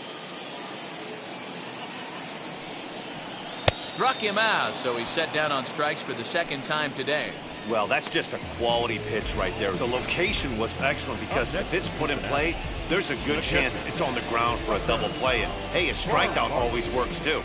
Struck him out, so he's set down on strikes for the second time today. Well, that's just a quality pitch right there. The location was excellent because if it's put in play, there's a good chance it's on the ground for a double play. And hey, a strikeout always works too.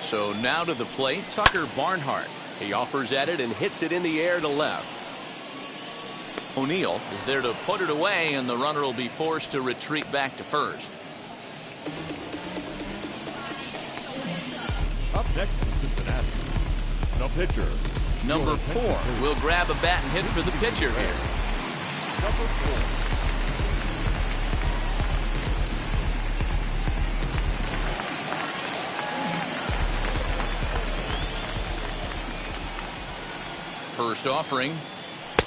So now to the plate, Tucker Barnhart. He offers at it and hits it in the air to left. O'Neill is there to put it away, and the runner will be forced to retreat back to first. Up next in Cincinnati, the pitcher. Number 4 will grab a bat and hit for the pitcher here. Number 4. First offering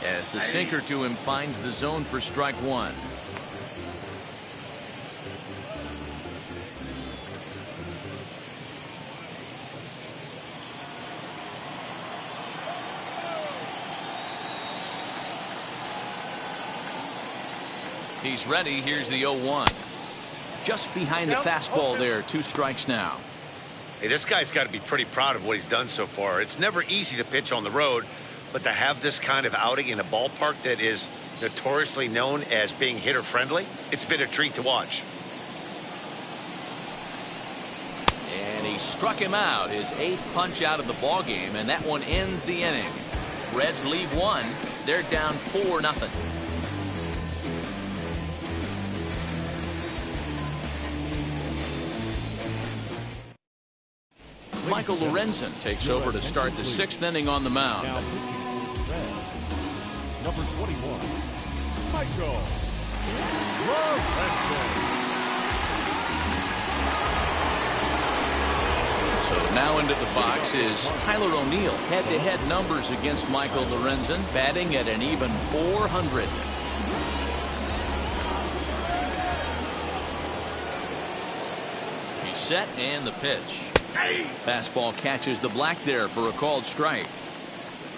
as the sinker to him finds the zone for strike one. He's ready. Here's the 0-1. Just behind the fastball there. 2 strikes now. Hey, this guy's got to be pretty proud of what he's done so far. It's never easy to pitch on the road, but to have this kind of outing in a ballpark that is notoriously known as being hitter friendly, it's been a treat to watch. And he struck him out, his 8th punch out of the ball game, and that one ends the inning. Reds leave 1. They're down 4-0. Michael Lorenzen takes over to start the 6th inning on the mound. Now pitching for the Reds, number 21, Michael Lorenzen. So now into the box is Tyler O'Neill. Head-to-head numbers against Michael Lorenzen, batting at an even .400. He's set and the pitch. Fastball catches the black there for a called strike.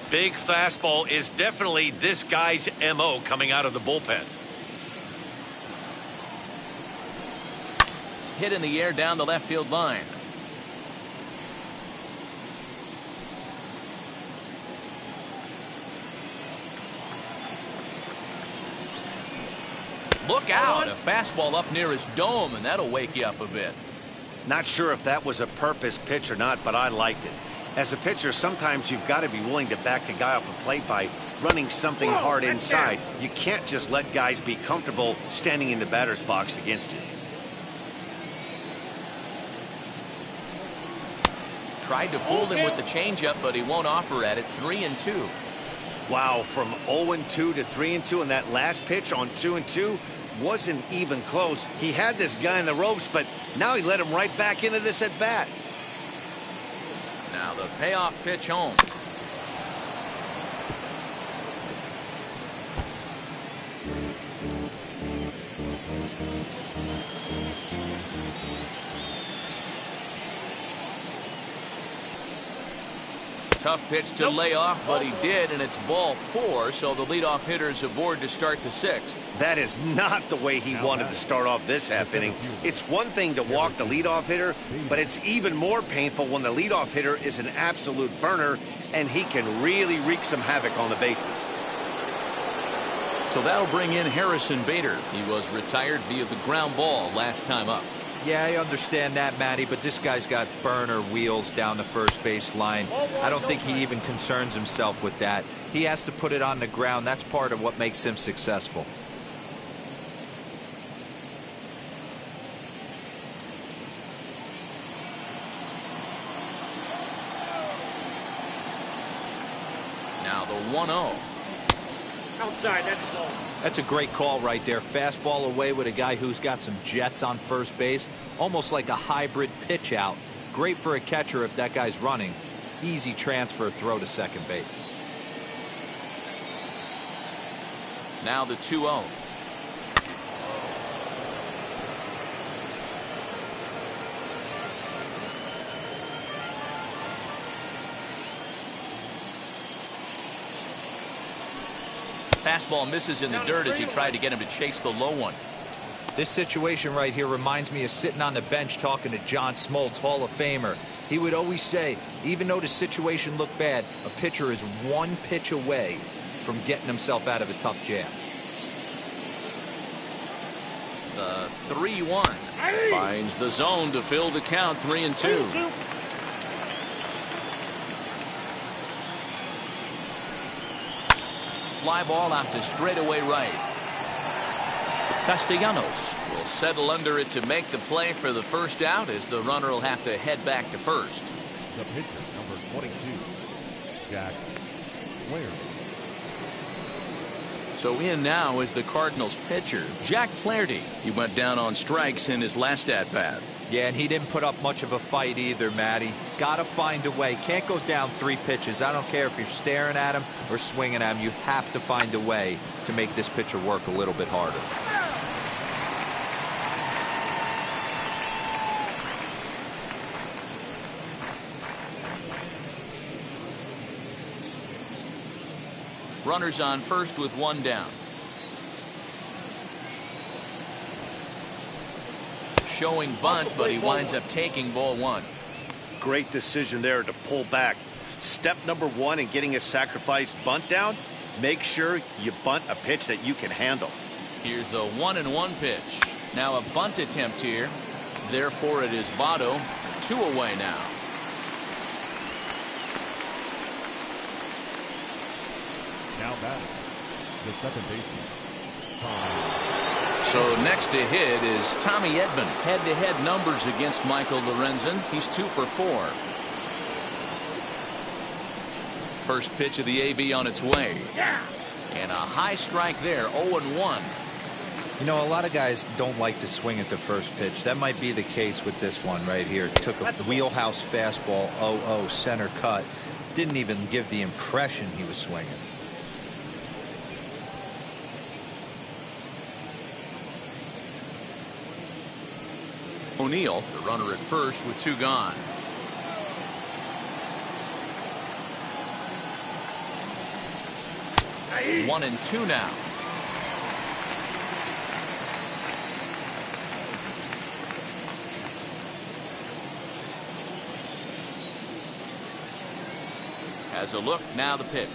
Big fastball is definitely this guy's MO coming out of the bullpen. Hit in the air down the left field line. Look out, a fastball up near his dome, and that'll wake you up a bit. Not sure if that was a purpose pitch or not, but I liked it. As a pitcher, sometimes you've got to be willing to back the guy off the plate by running something hard inside. You can't just let guys be comfortable standing in the batter's box against you. Tried to fool him with the changeup, but he won't offer at it. 3-2. Wow, from 0-2 to 3-2, and that last pitch on 2-2 wasn't even close. He had this guy in the ropes, but now he let him right back into this at bat. Now the payoff pitch home. Tough pitch to lay off, but he did, and it's ball 4, so the leadoff hitter's aboard to start the 6th. That is not the way he wanted to start off this half inning. It's one thing to walk the leadoff hitter, but it's even more painful when the leadoff hitter is an absolute burner, and he can really wreak some havoc on the bases. So that'll bring in Harrison Bader. He was retired via the ground ball last time up. Yeah, I understand that, Matty, but this guy's got burner wheels down the first base line. I don't think he even concerns himself with that. He has to put it on the ground. That's part of what makes him successful. Now the 1-0. Outside, that's ball. That's a great call right there. Fastball away with a guy who's got some jets on first base. Almost like a hybrid pitch out. Great for a catcher if that guy's running. Easy transfer throw to second base. Now the 2-0. Fastball misses in the dirt as he tried to get him to chase the low one. This situation right here reminds me of sitting on the bench talking to John Smoltz, Hall of Famer. He would always say, even though the situation looked bad, a pitcher is one pitch away from getting himself out of a tough jam. The 3-1 finds the zone to fill the count. 3-2. Fly ball out to straightaway right. Castellanos will settle under it to make the play for the first out, as the runner will have to head back to first. The pitcher, number 22, Jack Flaherty. So in now is the Cardinals pitcher, Jack Flaherty. He went down on strikes in his last at-bat. Yeah, and he didn't put up much of a fight either, Matty. Gotta find a way. Can't go down 3 pitches. I don't care if you're staring at him or swinging at him. You have to find a way to make this pitcher work a little bit harder. Runners on first with 1 down. Showing bunt, but he winds up taking ball 1. Great decision there to pull back. Step number 1 in getting a sacrifice bunt down, make sure you bunt a pitch that you can handle. Here's the 1-1 pitch. Now a bunt attempt here. Therefore it is Votto. 2 away now. Now batting, the second baseman, Tommy. So next to hit is Tommy Edman. Head-to-head numbers against Michael Lorenzen. He's 2 for 4. First pitch of the AB on its way. And a high strike there. 0-1. You know, a lot of guys don't like to swing at the first pitch. That might be the case with this one right here. Took a wheelhouse fastball, 0-0, center cut. Didn't even give the impression he was swinging. O'Neill, the runner at first with 2 gone. Aye. 1-2 now. Has a look, now the pitch.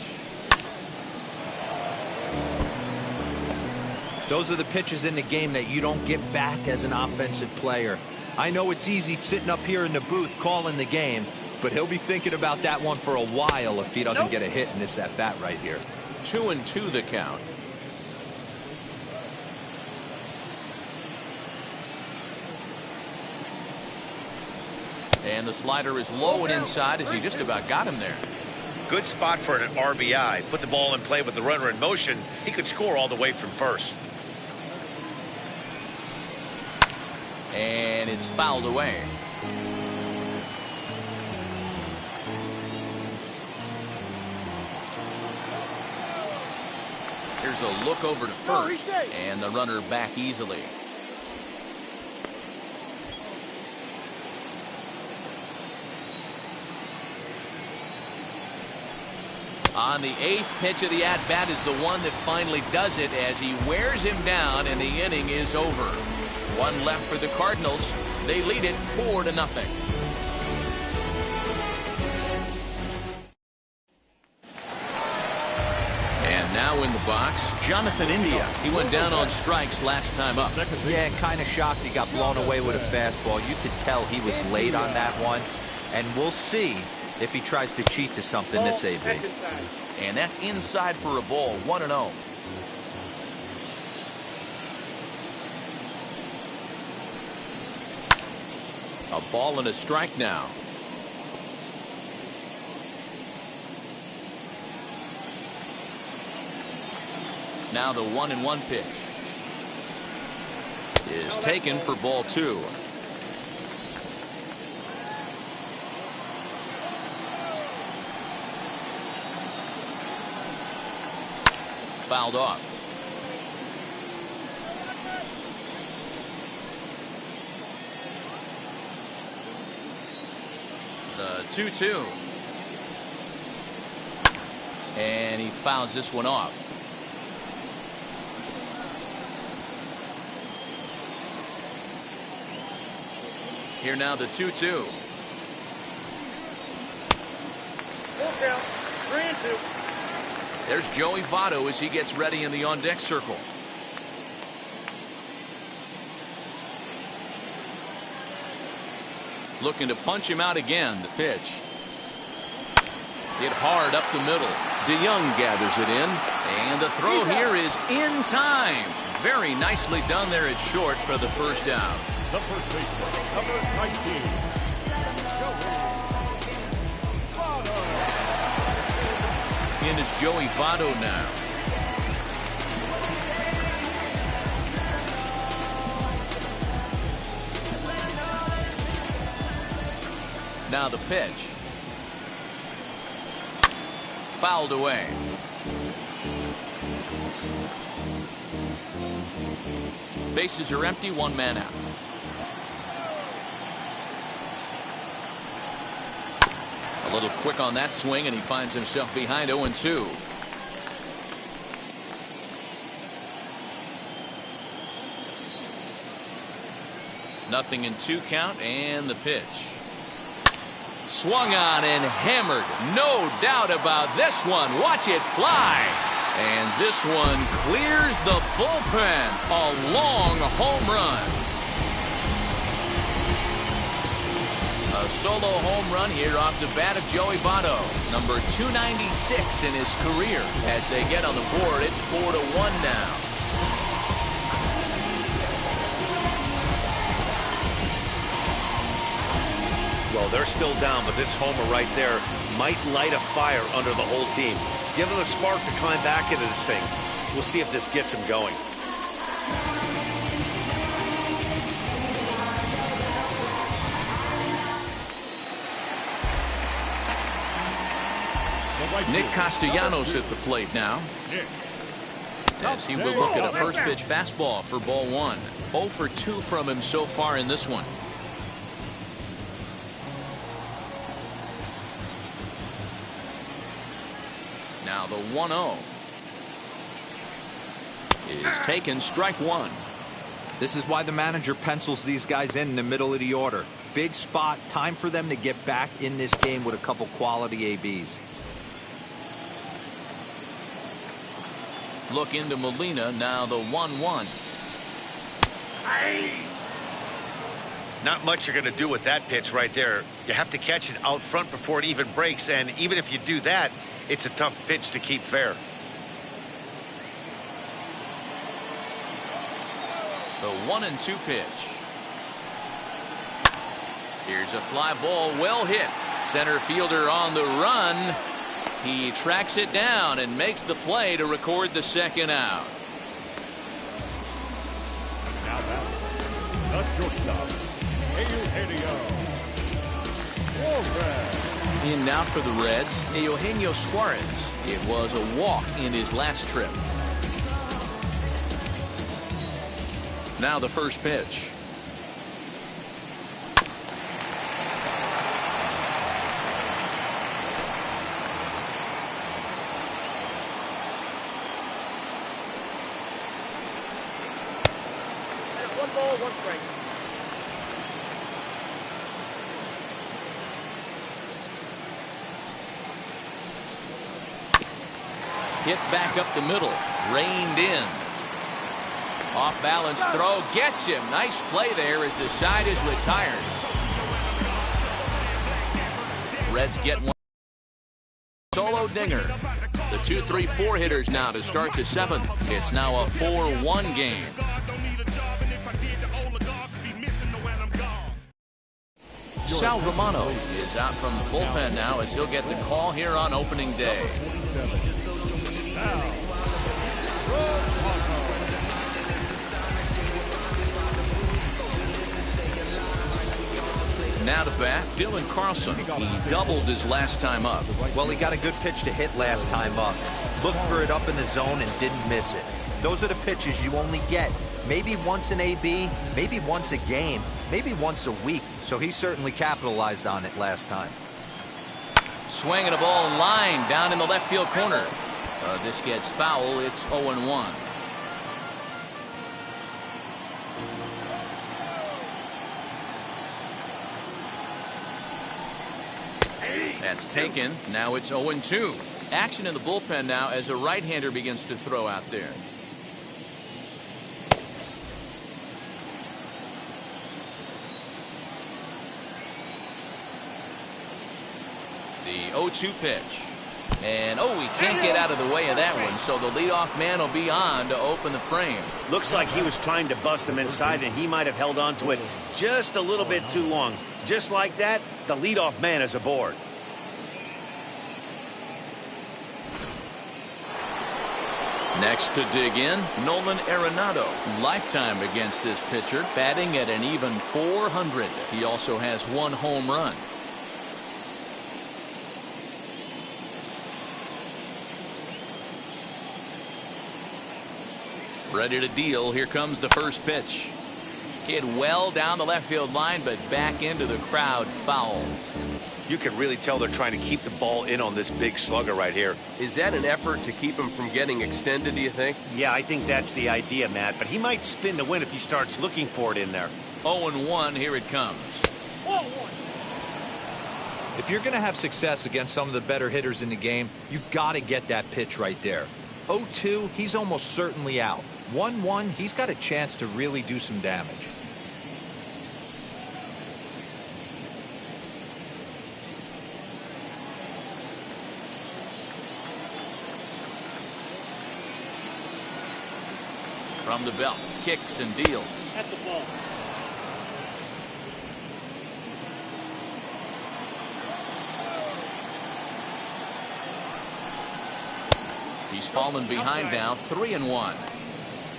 Those are the pitches in the game that you don't get back as an offensive player. I know it's easy sitting up here in the booth calling the game, but he'll be thinking about that one for a while if he doesn't get a hit in this at bat right here. 2-2 the count. And the slider is low and inside as he just about got him there. Good spot for an RBI. Put the ball in play with the runner in motion. He could score all the way from first. And it's fouled away. Here's a look over to first, and the runner back easily. On the 8th pitch of the at-bat is the one that finally does it as he wears him down, and the inning is over. One left for the Cardinals. They lead it 4-0. And now in the box, Jonathan India. He went down on strikes last time up. Yeah, kind of shocked he got blown away with a fastball. You could tell he was late on that one. And we'll see if he tries to cheat to something this AB. And that's inside for a ball, 1-0. A ball and a strike now. Now the 1-1 pitch is taken for ball 2. Fouled off. The 2-2. And he fouls this one off. Here now the 2-2. Full count. 3-2. There's Joey Votto as he gets ready in the on-deck circle. Looking to punch him out again. The pitch. Hit hard up the middle. DeYoung gathers it in. And the throw here is in time. Very nicely done there at short for the first down. The first baseman, number 19. In is Joey Votto now. Now the pitch. Fouled away. Bases are empty, one man out. A little quick on that swing, and he finds himself behind 0-2. Nothing in 2 count, and the pitch. Swung on and hammered. No doubt about this one. Watch it fly. And this one clears the bullpen. A long home run. A solo home run here off the bat of Joey Votto. Number 296 in his career. As they get on the board, it's 4-1 now. Well, they're still down, but this homer right there might light a fire under the whole team. Give them a spark to climb back into this thing. We'll see if this gets them going. Nick Castellanos at the plate now. As he will look at a first pitch fastball for ball 1. 0 for 2 from him so far in this one. Now the 1-0 is taken, strike 1. This is why the manager pencils these guys in the middle of the order. Big spot, time for them to get back in this game with a couple quality ABs. Look into Molina, now the 1-1. Not much you're going to do with that pitch right there. You have to catch it out front before it even breaks, and even if you do that, it's a tough pitch to keep fair. The 1-2 pitch. Here's a fly ball, well hit. Center fielder on the run. He tracks it down and makes the play to record the second out. Now back, the shortstop, Eugenio Suarez. In now for the Reds, Eugenio Suarez. It was a walk in his last trip. Now the first pitch. One ball, one strike. Hit back up the middle. Reined in. Off balance throw. Gets him. Nice play there as the side is retired. Reds get one. Solo dinger. The 2-3-4 hitters now to start the seventh. It's now a 4-1 game. Sal Romano is out from the bullpen now as he'll get the call here on opening day. Now to bat, Dylan Carlson. He doubled his last time up. Well, he got a good pitch to hit last time up. Looked for it up in the zone and didn't miss it. Those are the pitches you only get maybe once an AB, maybe once a game, maybe once a week. So he certainly capitalized on it last time. Swinging a ball in line down in the left field corner. This gets foul. It's 0-1. That's taken. Now it's 0-2. Action in the bullpen now as a right-hander begins to throw out there. The 0-2 pitch. And, he can't get out of the way of that one, so the leadoff man will be on to open the frame. Looks like he was trying to bust him inside, and he might have held on to it just a little bit too long. Just like that, the leadoff man is aboard. Next to dig in, Nolan Arenado. Lifetime against this pitcher, batting at an even .400. He also has one home run. Ready to deal. Here comes the first pitch. Hit well down the left field line, but back into the crowd, foul. You can really tell they're trying to keep the ball in on this big slugger right here. Is that an effort to keep him from getting extended, do you think? Yeah, I think that's the idea, Matt. But he might spin to win if he starts looking for it in there. 0-1. Here it comes. 1-1. If you're going to have success against some of the better hitters in the game, you got to get that pitch right there. 0-2, he's almost certainly out. 1-1, he's got a chance to really do some damage. From the belt, kicks and deals. At the ball. He's fallen behind now, 3-1.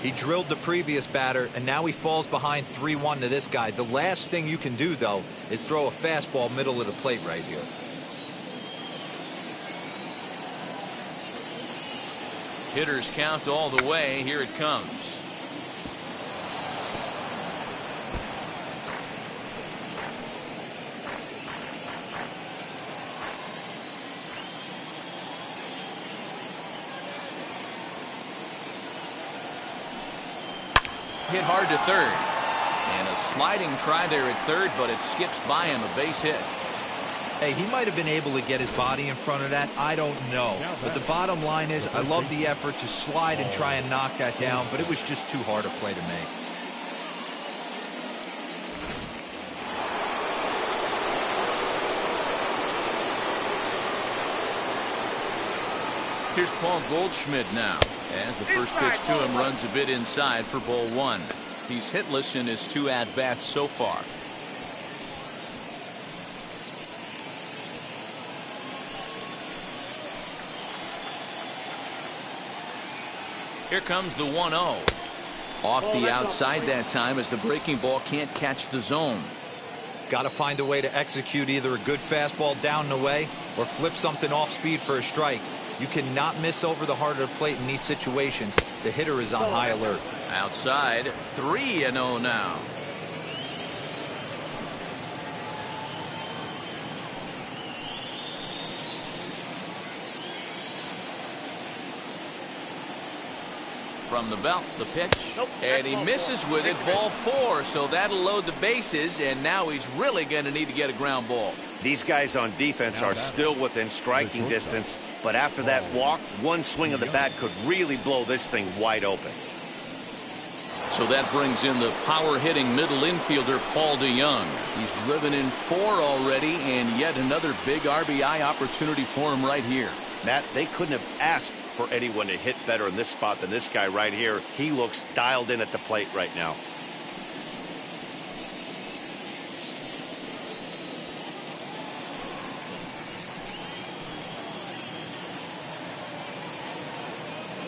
He drilled the previous batter, and now he falls behind 3-1 to this guy. The last thing you can do, though, is throw a fastball middle of the plate right here. Hitters count all the way. Here it comes. Hit hard to third. And a sliding try there at third, but it skips by him, a base hit. Hey, he might have been able to get his body in front of that. I don't know. But the bottom line is, I love the effort to slide and try and knock that down, but it was just too hard a play to make. Here's Paul Goldschmidt now, as the first pitch to him runs a bit inside for ball one. He's hitless in his 2 at-bats so far. Here comes the 1-0. Off the outside that time as the breaking ball can't catch the zone. Got to find a way to execute either a good fastball down and away or flip something off speed for a strike. You cannot miss over the heart of the plate in these situations. The hitter is on high alert. Outside, 3-0 now. From the belt, the pitch, and he misses with it, ball 4, so that'll load the bases, and now he's really going to need to get a ground ball. These guys on defense are still within striking distance, but after that walk, one swing of the bat could really blow this thing wide open. So that brings in the power-hitting middle infielder, Paul DeYoung. He's driven in 4 already, and yet another big RBI opportunity for him right here. Matt, they couldn't have asked for anyone to hit better in this spot than this guy right here. He looks dialed in at the plate right now.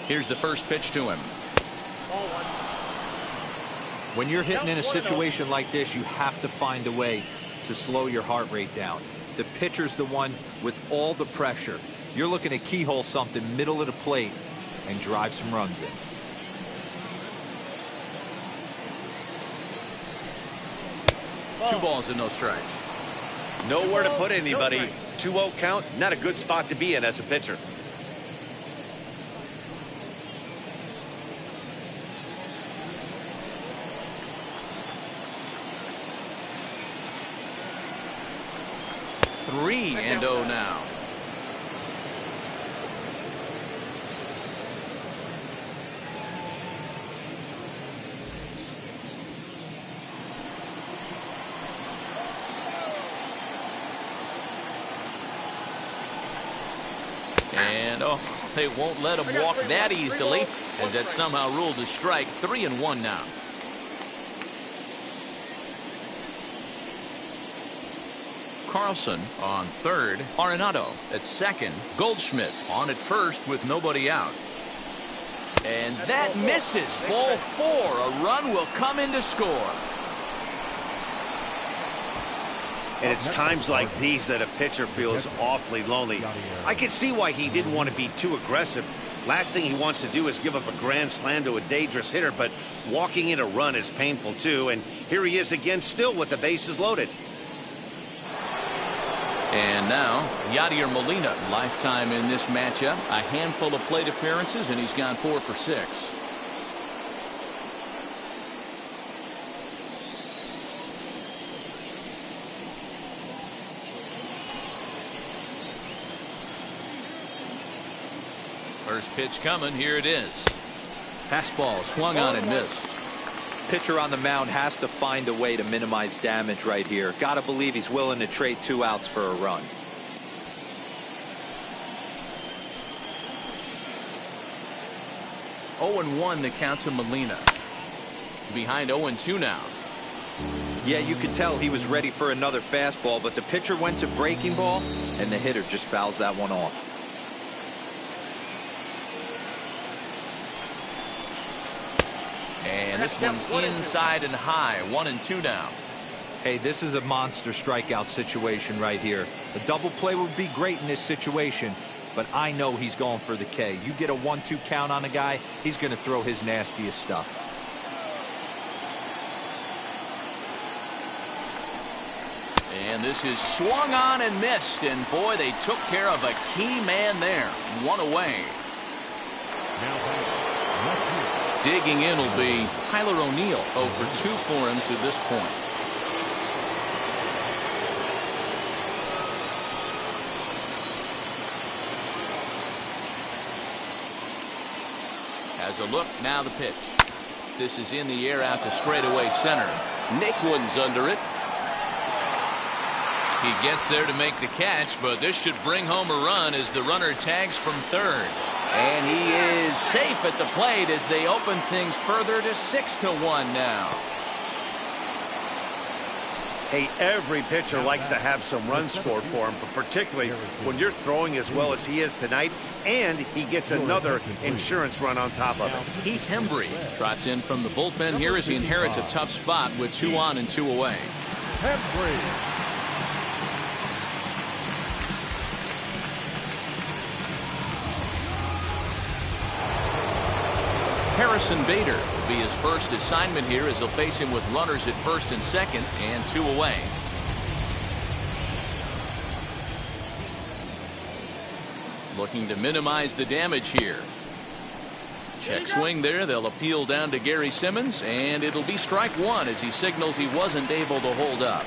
Here's the first pitch to him. When you're hitting in a situation like this, you have to find a way to slow your heart rate down. The pitcher's the one with all the pressure. You're looking to keyhole something middle of the plate and drive some runs in. Two balls and no strikes. Nowhere to put anybody. 2-0 count, not a good spot to be in as a pitcher. Three and 0 now. And they won't let him walk that easily, as that somehow ruled a strike. 3-1 now. Carlson on third, Arenado at second, Goldschmidt on at first with nobody out. And that misses. Ball 4. A run will come in to score. And it's times like these that a pitcher feels awfully lonely. I can see why he didn't want to be too aggressive. Last thing he wants to do is give up a grand slam to a dangerous hitter, but walking in a run is painful too. And here he is again, still with the bases loaded. And now, Yadier Molina, lifetime in this matchup. A handful of plate appearances, and he's gone 4 for 6. First pitch coming. Here it is. Fastball swung on and missed. Pitcher on the mound has to find a way to minimize damage right here. Got to believe he's willing to trade 2 outs for a run. Oh, 0-1 the count to Molina. Behind 0-2 now. Yeah, you could tell he was ready for another fastball, but the pitcher went to breaking ball, and the hitter just fouls that one off. And this one's inside and high. 1-2 now. Hey, this is a monster strikeout situation right here. A double play would be great in this situation, but I know he's going for the K. You get a 1-2 count on a guy, he's going to throw his nastiest stuff. And this is swung on and missed, and boy, they took care of a key man there. 1 away. Digging in will be Tyler O'Neill. 0 for 2 for him to this point. Has a look, now the pitch. This is in the air out to straightaway center. Naquin's under it. He gets there to make the catch, but this should bring home a run as the runner tags from third. And he is safe at the plate as they open things further to 6-1 now. Hey, every pitcher likes to have some runs scored for him, but particularly when you're throwing as well as he is tonight, and he gets another insurance run on top of it. Heath Hembry trots in from the bullpen here as he inherits a tough spot with 2 on and 2 away. Hembry. Harrison Bader will be his first assignment here as he'll face him with runners at first and second and 2 away. Looking to minimize the damage here. Check swing there. They'll appeal down to Gary Simmons, and it'll be strike 1 as he signals he wasn't able to hold up.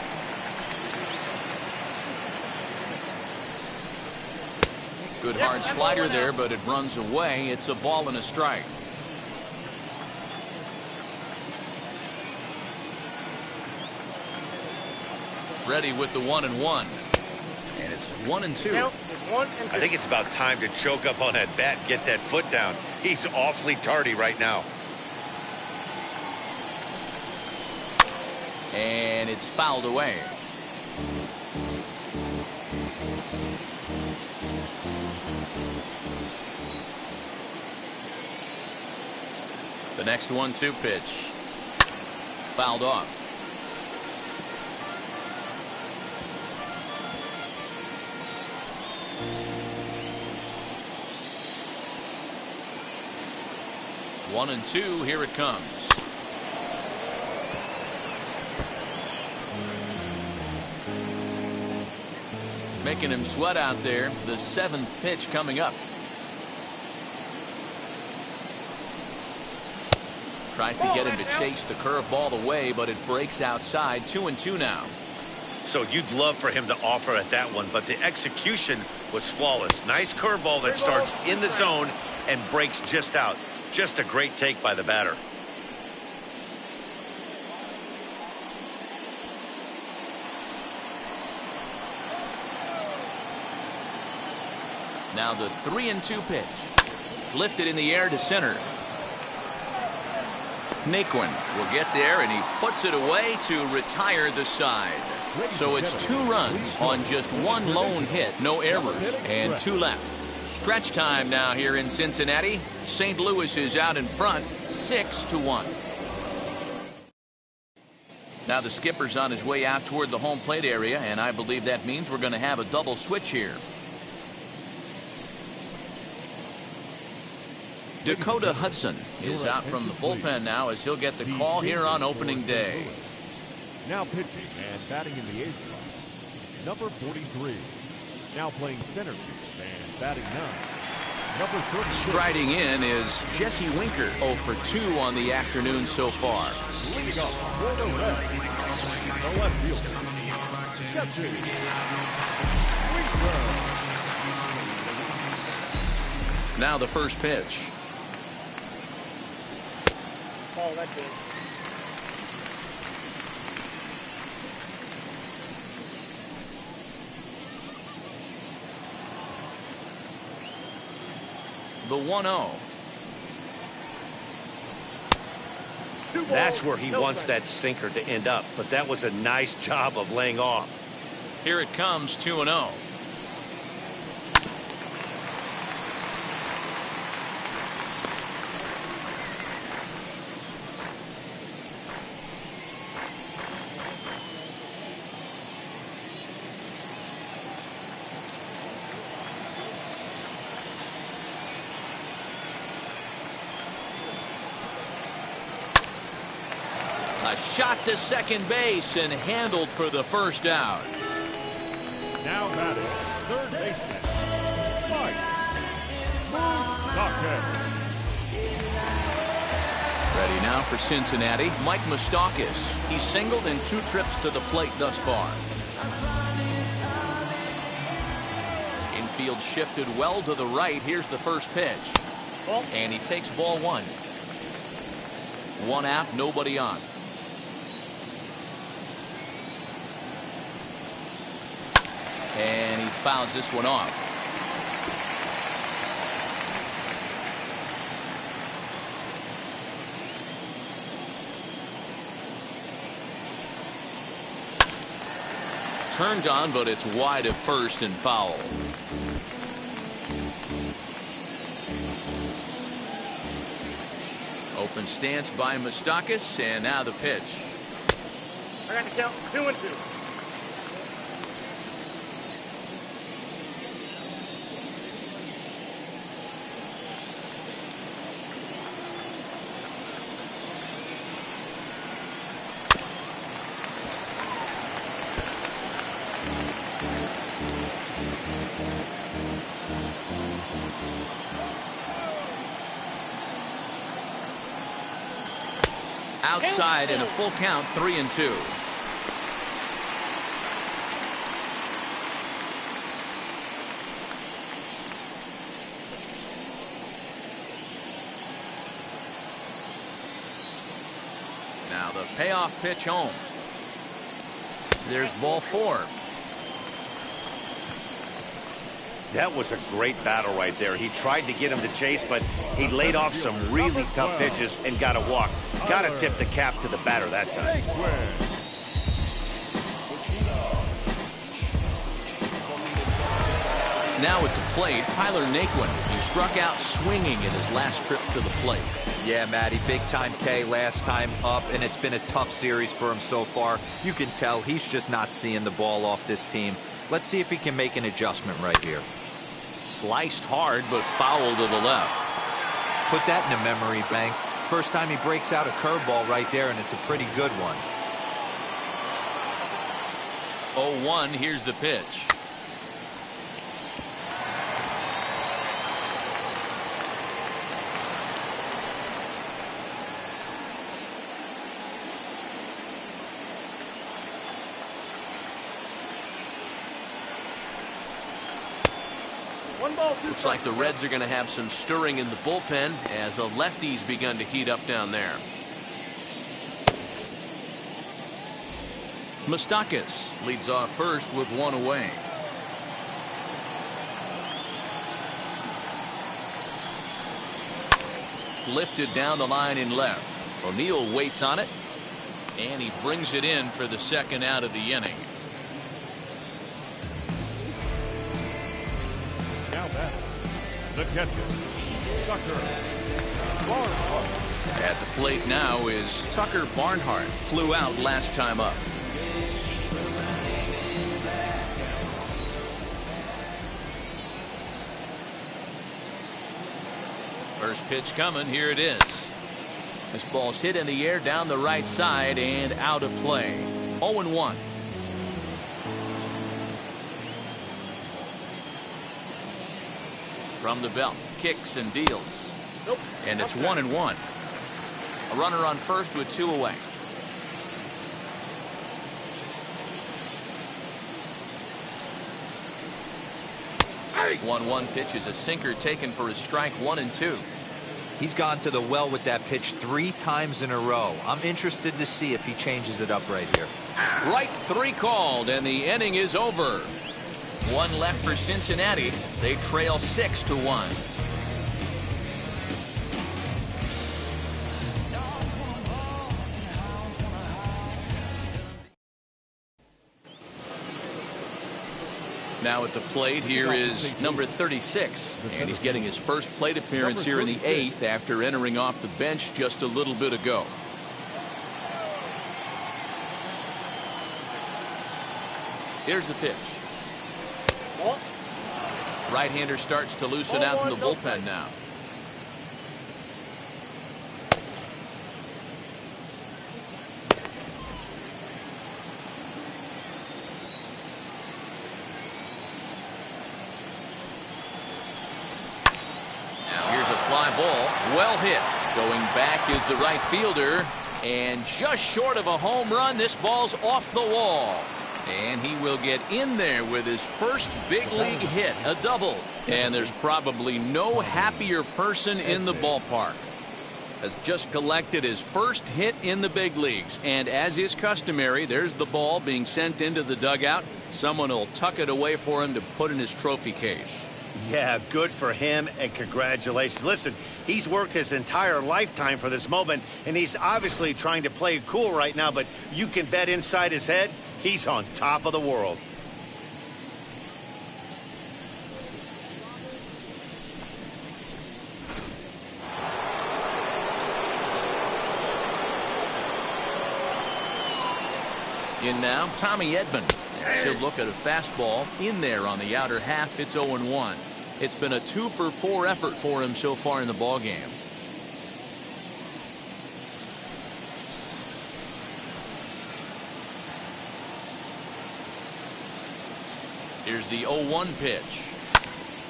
Good hard slider there, but it runs away. It's a ball and a strike. Ready with the 1-1. And it's 1-2. I think it's about time to choke up on that bat and get that foot down. He's awfully tardy right now. And it's fouled away. The next 1-2 pitch. Fouled off. One and 2, here it comes. Making him sweat out there. The 7th pitch coming up. Tries to get him to chase the curveball away, but it breaks outside. 2-2 now. So you'd love for him to offer at that one, but the execution was flawless. Nice curveball that starts in the zone and breaks just out. Just a great take by the batter. Now the 3-2 pitch. Lifted in the air to center. Naquin will get there, and he puts it away to retire the side. So it's 2 runs on just 1 lone hit. No errors, and 2 left. Stretch time now here in Cincinnati. St. Louis is out in front, 6-1. Now the skipper's on his way out toward the home plate area, and I believe that means we're going to have a double switch here. Dakota Hudson is out from the bullpen now as he'll get the call here on opening day. Now pitching and batting in the 8th slot, number 43. Now playing center field and batting 9, number 36. Striding in is Jesse Winker, 0 for 2 on the afternoon so far. Leading up for the Reds, the left fielder, Jesse Winker. Now the first pitch. Oh, that's it. The 1-0. That's where he wants that sinker to end up, but that was a nice job of laying off. Here it comes, 2-0. A shot to second base and handled for the first out. Now batting, third baseman, Mike Moustakas. Ready now for Cincinnati, Mike Moustakas. He's singled in 2 trips to the plate thus far. Infield shifted well to the right. Here's the first pitch. And he takes ball 1. 1 out, nobody on. And he fouls this one off. turned on, but it's wide of first and foul. Open stance by Moustakas, and now the pitch. I got to count 2-2. Outside in a full count, 3-2. Now the payoff pitch home. There's ball 4. That was a great battle right there. He tried to get him to chase, but he laid off some really tough pitches and got a walk. Got to tip the cap to the batter that time. Now at the plate, Tyler Naquin. He struck out swinging in his last trip to the plate. Yeah, Matty, big time K last time up, and it's been a tough series for him so far. You can tell he's just not seeing the ball off this team. Let's see if he can make an adjustment right here. Sliced hard, but foul to the left. Put that in a memory bank. First time he breaks out a curveball right there, and it's a pretty good one. 0-1, here's the pitch. Looks like the Reds are going to have some stirring in the bullpen as the lefties begun to heat up down there. Moustakas leads off first with 1 away. Lifted down the line in left. O'Neill waits on it, and he brings it in for the second out of the inning. Now back, the catcher, Tucker Barnhart. At the plate now is Tucker Barnhart. Flew out last time up. First pitch coming. Here it is. This ball's hit in the air down the right side and out of play. 0-1. From the belt, kicks and deals. Nope. And it's 1-1. A runner on first with 2 away. Hey. 1-1 pitch is a sinker taken for his strike. 1-2. He's gone to the well with that pitch 3 times in a row. I'm interested to see if he changes it up right here. Strike 3 called, and the inning is over. 1 left for Cincinnati. They trail 6-1. Now at the plate, here is number 36, and he's getting his first plate appearance here in the 8th after entering off the bench just a little bit ago. Here's the pitch. Right-hander starts to loosen out in the bullpen now. Fly ball, well hit. Going back is the right fielder, and just short of a home run. This ball's off the wall, and he will get in there with his first big league hit, a double. And there's probably no happier person in the ballpark. Has just collected his first hit in the big leagues, and as is customary, there's the ball being sent into the dugout. Someone will tuck it away for him to put in his trophy case. Yeah, good for him, and congratulations. Listen, he's worked his entire lifetime for this moment, and he's obviously trying to play it cool right now, but you can bet inside his head, he's on top of the world. in now, Tommy Edman. He'll look at a fastball in there on the outer half. It's 0-1. It's been a 2-for-4 effort for him so far in the ballgame. Here's the 0-1 pitch.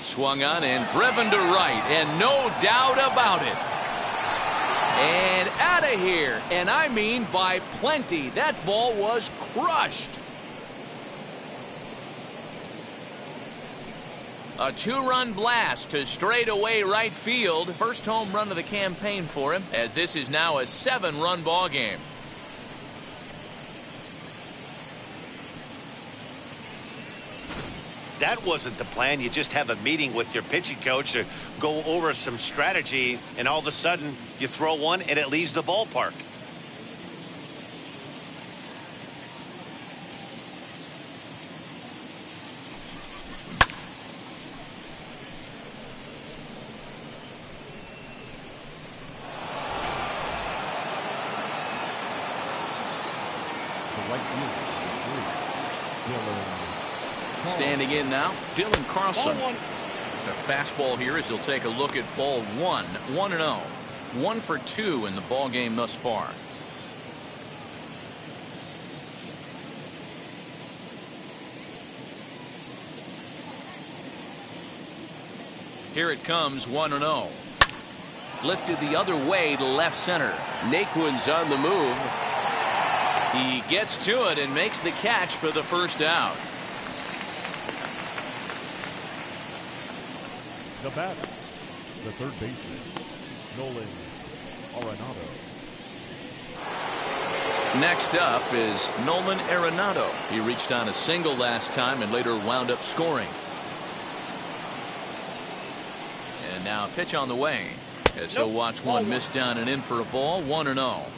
Swung on and driven to right, and no doubt about it. And out of here, and I mean by plenty. That ball was crushed. A 2-run blast to straightaway right field. First home run of the campaign for him, as this is now a 7-run ball game. That wasn't the plan. You just have a meeting with your pitching coach to go over some strategy, and all of a sudden you throw one and it leaves the ballpark. Standing in now, Dylan Carlson. The fastball here as he'll take a look at ball 1. 1-0. 1 for 2 in the ball game thus far. Here it comes, 1-0. Lifted the other way to left center. Naquin's on the move. He gets to it and makes the catch for the first out. The batter, the third baseman, Nolan Arenado. Next up is Nolan Arenado. He reached on a single last time and later wound up scoring. And now a pitch on the way. As he'll watch one miss down and in for a ball. 1-0.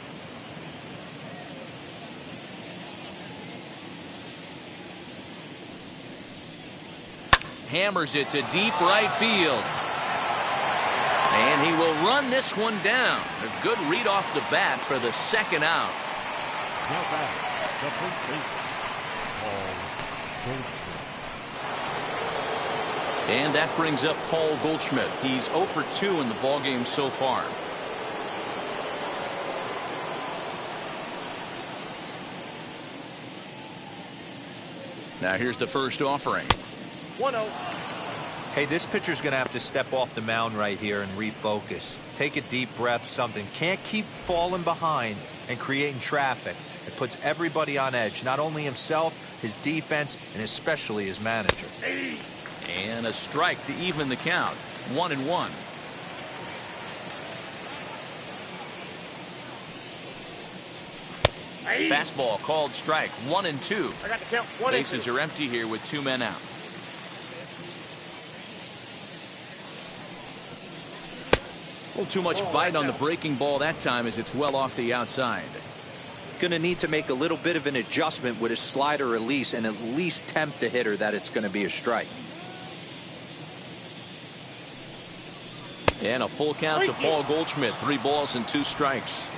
Hammers it to deep right field. And he will run this one down. A good read off the bat for the second out. Now back, the first baseman, Paul Goldschmidt. And that brings up Paul Goldschmidt. He's 0 for 2 in the ballgame so far. Now here's the first offering. 1-0. Hey, this pitcher's going to have to step off the mound right here and refocus. Take a deep breath, something. Can't keep falling behind and creating traffic. It puts everybody on edge, not only himself, his defense, and especially his manager. And a strike to even the count. 1-1. Fastball called strike. 1-2. I got the count. 1-2. Bases are empty here with 2 men out. A little too much bite on the breaking ball that time as it's well off the outside. Going to need to make a little bit of an adjustment with his slider release and at least tempt the hitter that it's going to be a strike. And a full count to Paul Goldschmidt. 3 balls and 2 strikes.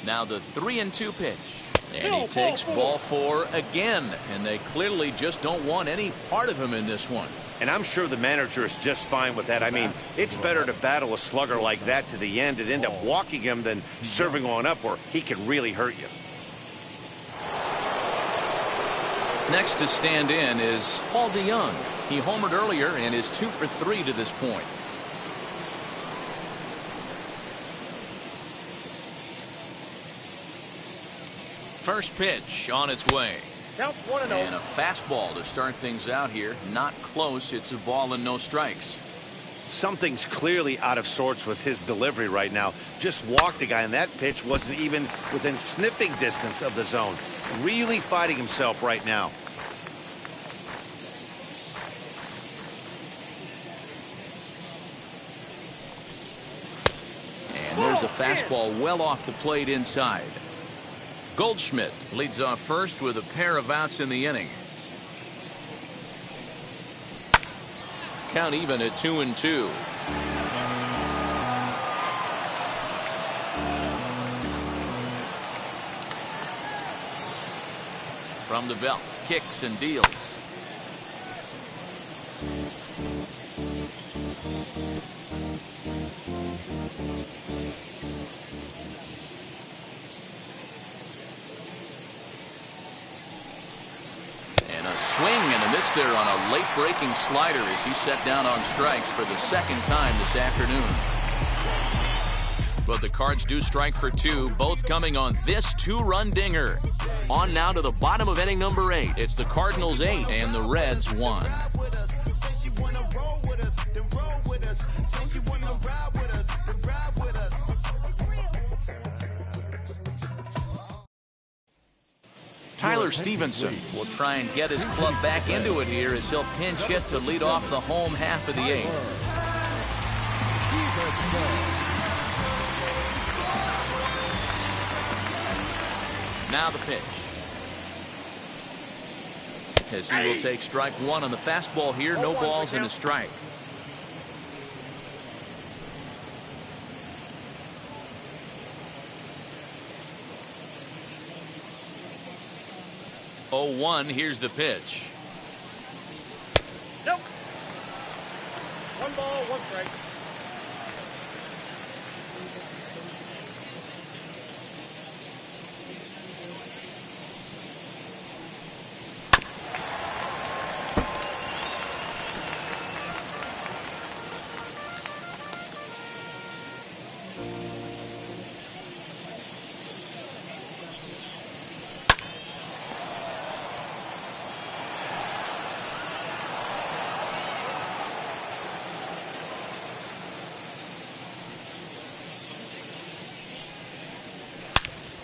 Now the 3-2 pitch. And he takes ball 4 again. And they clearly just don't want any part of him in this one. And I'm sure the manager is just fine with that. I mean, it's better to battle a slugger like that to the end and end up walking him than serving one up where he can really hurt you. Next to stand in is Paul DeYoung. He homered earlier and is 2 for 3 to this point. First pitch on its way. Count 1-0. And a fastball to start things out here. Not close. It's a ball and no strikes. Something's clearly out of sorts with his delivery right now. Just walked the guy, and that pitch wasn't even within sniffing distance of the zone. Really fighting himself right now. And there's a fastball well off the plate inside. Goldschmidt leads off first with a pair of outs in the inning. Count even at 2-2. From the belt, kicks and deals. And a swing and a miss there on a late breaking slider as he set down on strikes for the second time this afternoon. But the Cards do strike for 2, both coming on this 2-run dinger. On now to the bottom of inning number 8. It's the Cardinals 8 and the Reds 1. Tyler Stevenson will try and get his club back into it here as he'll pinch hit to lead off the home half of the 8th. Now the pitch. As he will take strike 1 on the fastball here. No balls and a strike. Oh, 1. Here's the pitch. Nope. 1 ball, 1 strike.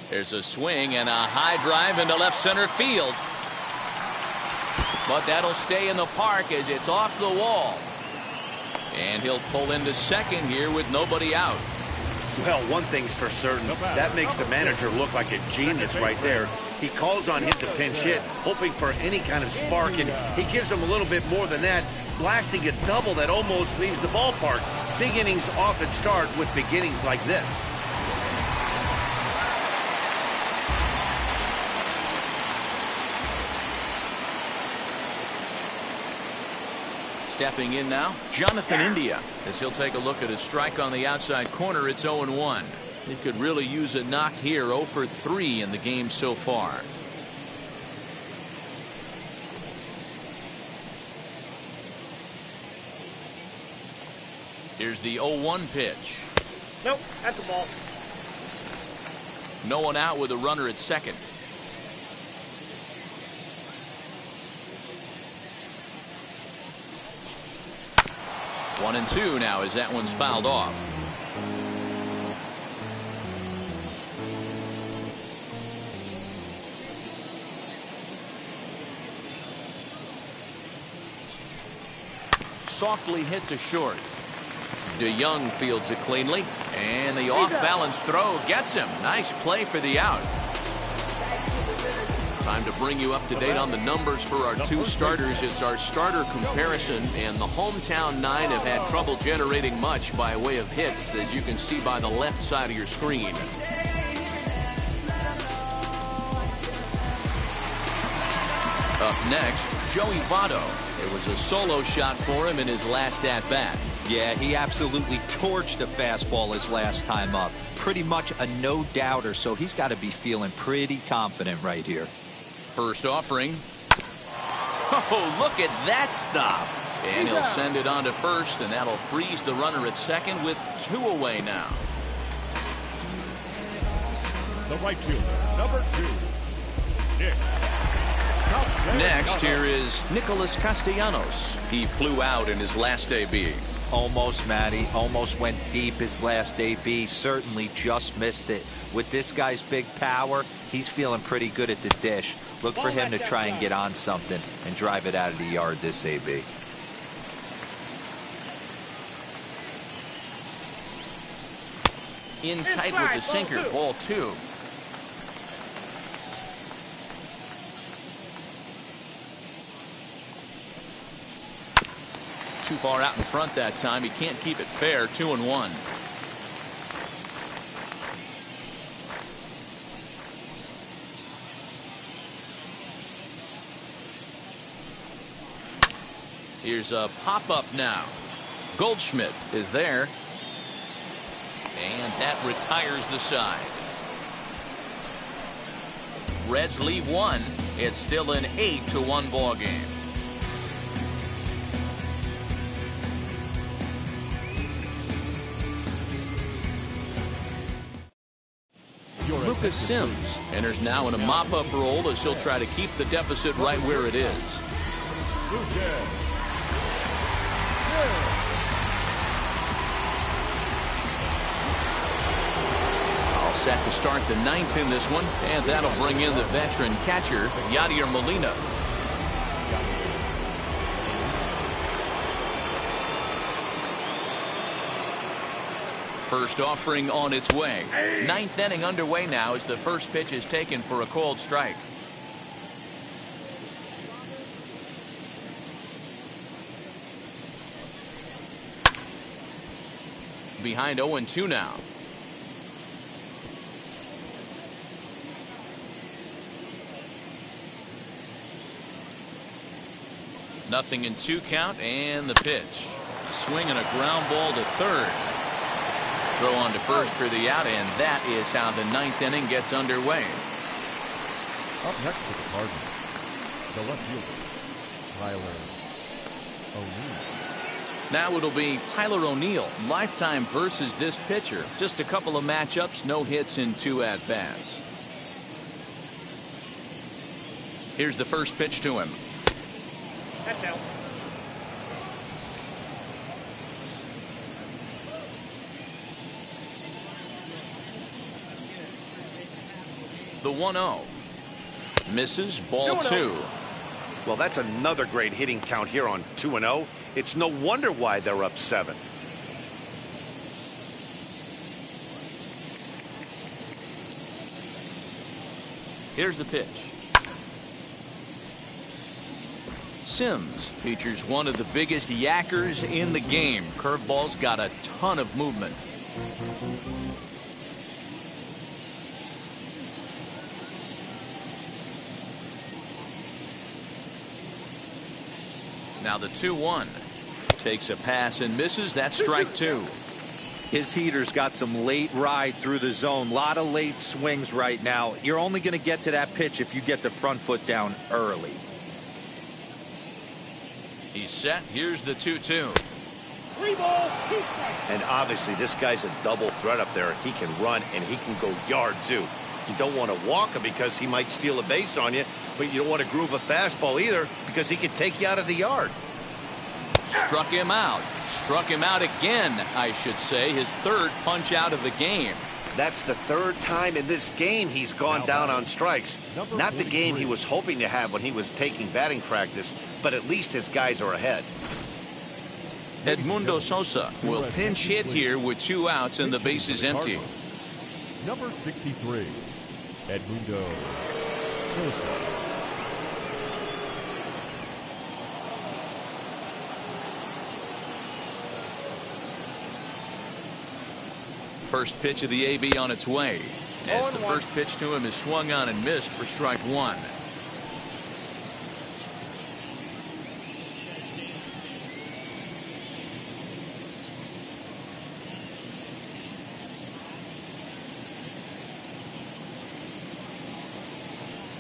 There's a swing and a high drive into left center field. But that'll stay in the park as it's off the wall. And he'll pull into second here with nobody out. Well, one thing's for certain. That makes the manager look like a genius right there. He calls on him to pinch hit, hoping for any kind of spark, and he gives him a little bit more than that, blasting a double that almost leaves the ballpark. Big innings often start with beginnings like this. Stepping in now, Jonathan India, as he'll take a look at a strike on the outside corner. It's 0-1. He could really use a knock here. 0 for 3 in the game so far. Here's the 0-1 pitch. Nope, that's a ball. No one out with a runner at second. One and 2 now as that one's fouled off. Softly hit to short. DeYoung fields it cleanly, and the off-balance throw gets him. Nice play for the out. Time to bring you up to date on the numbers for our 2 starters. It's our starter comparison, and the hometown 9 have had trouble generating much by way of hits, as you can see by the left side of your screen. Up next, Joey Votto. It was a solo shot for him in his last at-bat. Yeah, he absolutely torched a fastball his last time up. Pretty much a no-doubter, so he's got to be feeling pretty confident right here. First offering. Oh, look at that stop. And he'll send it on to first, and that'll freeze the runner at second with 2 away now. The right fielder, number 2, Nick. Next, here is Nicholas Castellanos. He flew out in his last AB. Almost, Matty. Almost went deep his last AB. Certainly just missed it. With this guy's big power, he's feeling pretty good at the dish. Look for him to try and get on something and drive it out of the yard this AB. In tight with the sinker, ball 2. too far out in front that time. He can't keep it fair. 2-1. Here's a pop-up now. Goldschmidt is there. And that retires the side. Reds leave one. It's still an 8-1 ball game. Lucas Sims enters now in a mop-up role as he'll try to keep the deficit right where it is. All set to start the ninth in this one, and that'll bring in the veteran catcher, Yadier Molina. First offering on its way. Ninth inning underway now as the first pitch is taken for a called strike. Behind 0-2 now. Nothing in 2 count, and the pitch. A swing and a ground ball to third. Throw on to first for the out, and that is how the ninth inning gets underway. Up next for the Cardinals, the left fielder, Tyler O'Neill. Now it'll be Tyler O'Neill, lifetime versus this pitcher. Just a couple of matchups, no hits in 2 at-bats. Here's the first pitch to him. That's out. The 1-0. Misses, ball 2. Well, that's another great hitting count here on 2-0. It's no wonder why they're up 7. Here's the pitch. Sims features one of the biggest yackers in the game. Curveball's got a ton of movement. Now the 2-1. Takes a pass and misses. That's strike 2. His heater's got some late ride through the zone. A lot of late swings right now. You're only going to get to that pitch if you get the front foot down early. He's set. Here's the 2-2. 3 balls, 2 strikes. And obviously this guy's a double threat up there. He can run and he can go yard too. You don't want to walk him because he might steal a base on you, but you don't want to groove a fastball either because he can take you out of the yard. Struck him out. Struck him out again, I should say. His third punch out of the game. That's the 3rd time in this game he's gone down on strikes. Not the game he was hoping to have when he was taking batting practice, but at least his guys are ahead. Edmundo Sosa will pinch hit here with 2 outs and the base is empty. Number 63, Edmundo Sosa. First pitch of the AB on its way, as the first pitch to him is swung on and missed for strike 1.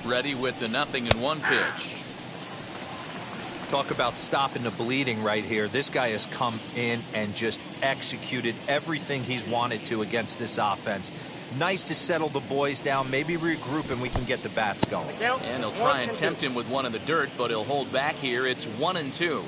Ready with the 0-1 pitch. Talk about stopping the bleeding right here. This guy has come in and just executed everything he's wanted to against this offense. Nice to settle the boys down, maybe regroup, and we can get the bats going. And he'll try and tempt him with one in the dirt, but he'll hold back here. It's 1-2.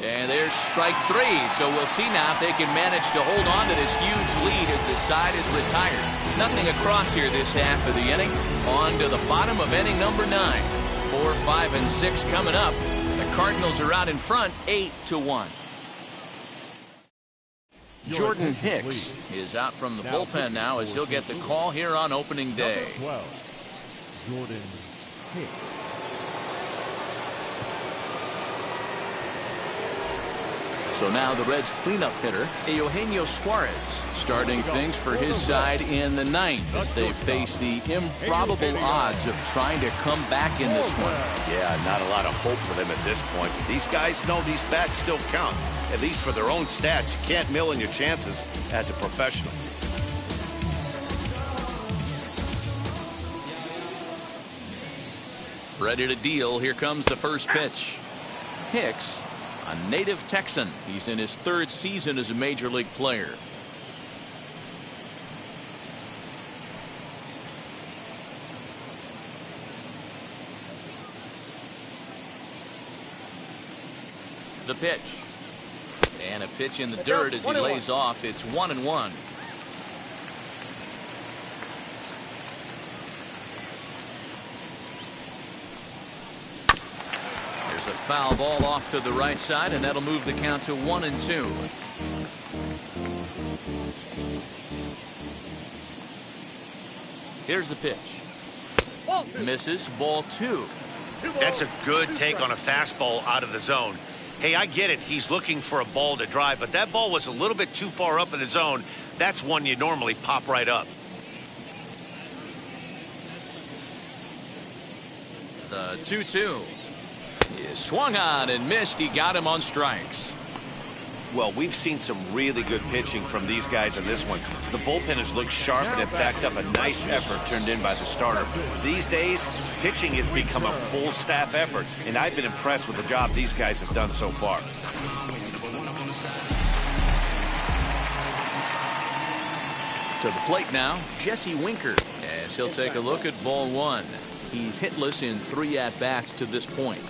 And there's strike 3. So we'll see now if they can manage to hold on to this huge lead as the side is retired. Nothing across here this half of the inning. On to the bottom of inning number 9. 4, 5, and 6 coming up. The Cardinals are out in front, 8-1. Jordan Hicks is out from the bullpen now as he'll get the call here on opening day. 12, Jordan Hicks. So now the Reds' cleanup hitter, Eugenio Suarez, starting things for his side in the ninth as they face the improbable odds of trying to come back in this one. Yeah, not a lot of hope for them at this point. But these guys know these bats still count, at least for their own stats. You can't mill in your chances as a professional. Ready to deal. Here comes the first pitch. Hicks, a native Texan. He's in his third season as a major league player. The pitch. And a pitch in the dirt as he lays off. It's 1-1. A foul ball off to the right side, and that'll move the count to 1-2. Here's the pitch. Misses. Ball 2. That's a good take on a fastball out of the zone. Hey, I get it. He's looking for a ball to drive, but that ball was a little bit too far up in the zone. That's one you normally pop right up. The 2-2. He swung on and missed. He got him on strikes. Well, we've seen some really good pitching from these guys in this one. The bullpen has looked sharp and it backed up a nice effort turned in by the starter. These days, pitching has become a full staff effort, and I've been impressed with the job these guys have done so far. To the plate now, Jesse Winker, as he'll take a look at ball 1. He's hitless in 3 at-bats to this point.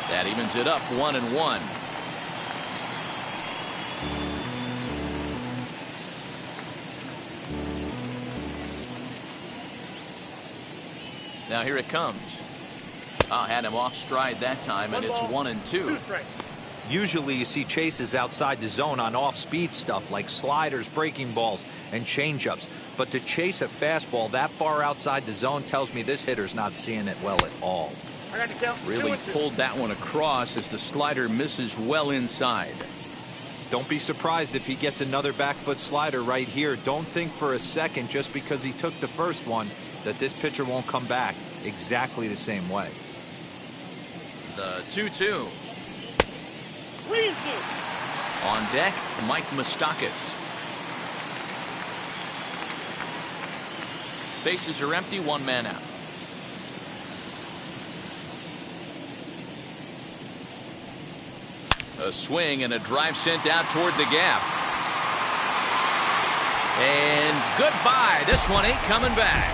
That evens it up 1-1. Now here it comes. Had him off stride that time, and it's 1-2. Usually you see chases outside the zone on off-speed stuff like sliders, breaking balls, and changeups. But to chase a fastball that far outside the zone tells me this hitter's not seeing it well at all. Really pulled that one across as the slider misses well inside. Don't be surprised if he gets another back foot slider right here. Don't think for a second, just because he took the first one, that this pitcher won't come back exactly the same way. The 2-2. On deck, Mike Moustakas. Bases are empty, 1 man out. A swing and a drive sent out toward the gap. And goodbye. This one ain't coming back.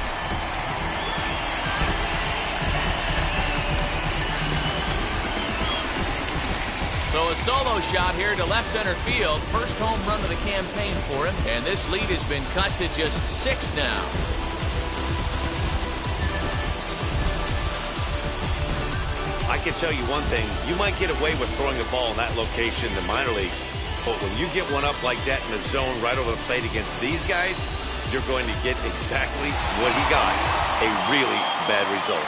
So a solo shot here to left center field. First home run of the campaign for him. And this lead has been cut to just 6 now. I can tell you one thing. You might get away with throwing a ball in that location in the minor leagues, but when you get one up like that in the zone right over the plate against these guys, you're going to get exactly what he got, a really bad result.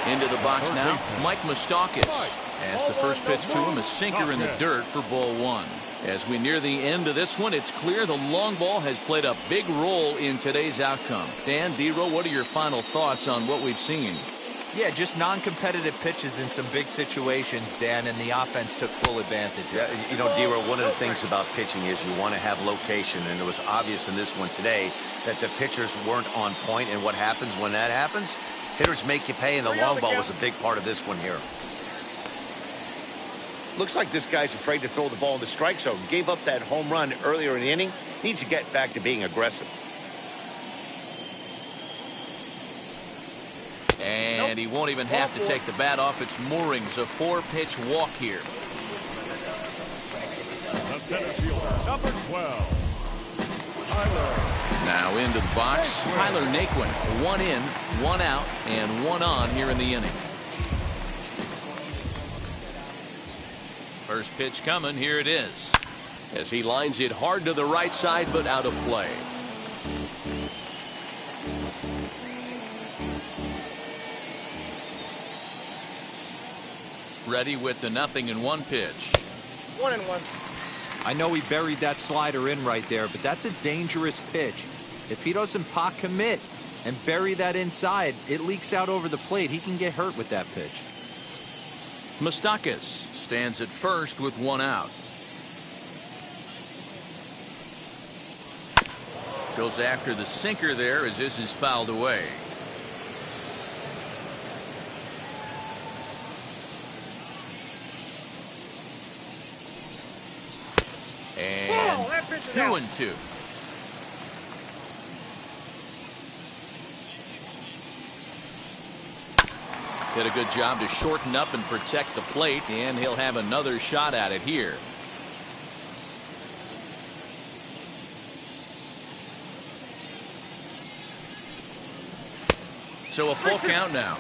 Into the box now, Mike Moustakas, as the first pitch to him, a sinker in the dirt for ball 1. As we near the end of this one, it's clear the long ball has played a big role in today's outcome. Dan, D-Row, what are your final thoughts on what we've seen? Yeah, just non-competitive pitches in some big situations, Dan, and the offense took full advantage. Yeah, you know, D-Row, one of the things about pitching is you want to have location, and it was obvious in this one today that the pitchers weren't on point, and what happens when that happens? Hitters make you pay, and the long ball was a big part of this one here. Looks like this guy's afraid to throw the ball in the strike zone. Gave up that home run earlier in the inning. Needs to get back to being aggressive. And he won't even have to take the bat off its moorings. A 4-pitch walk here. The center fielder, number 12, Tyler Now into the box, Tyler Naquin. 1 in, 1 out, and 1 on here in the inning. First pitch coming. Here it is. As he lines it hard to the right side, but out of play. Ready with the 0-1 pitch. 1-1. I know he buried that slider in right there, but that's a dangerous pitch. If he doesn't pot commit and bury that inside, it leaks out over the plate. He can get hurt with that pitch. Moustakas stands at first with 1 out. Goes after the sinker there as this is fouled away. And 2-2. Did a good job to shorten up and protect the plate, and he'll have another shot at it here. So a full count now.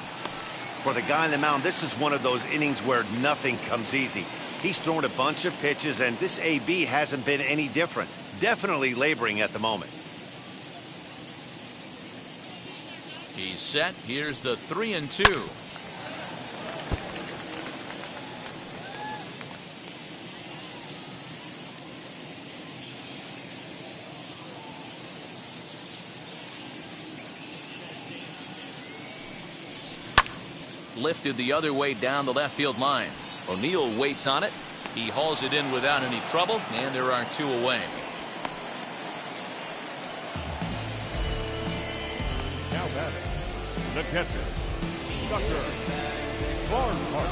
For the guy on the mound, this is one of those innings where nothing comes easy. He's thrown a bunch of pitches, and this AB hasn't been any different. Definitely laboring at the moment. He's set. Here's the 3-2. Lifted the other way down the left field line. O'Neill waits on it. He hauls it in without any trouble, and there are 2 away. Now batting, the catcher, Tucker Barnhart.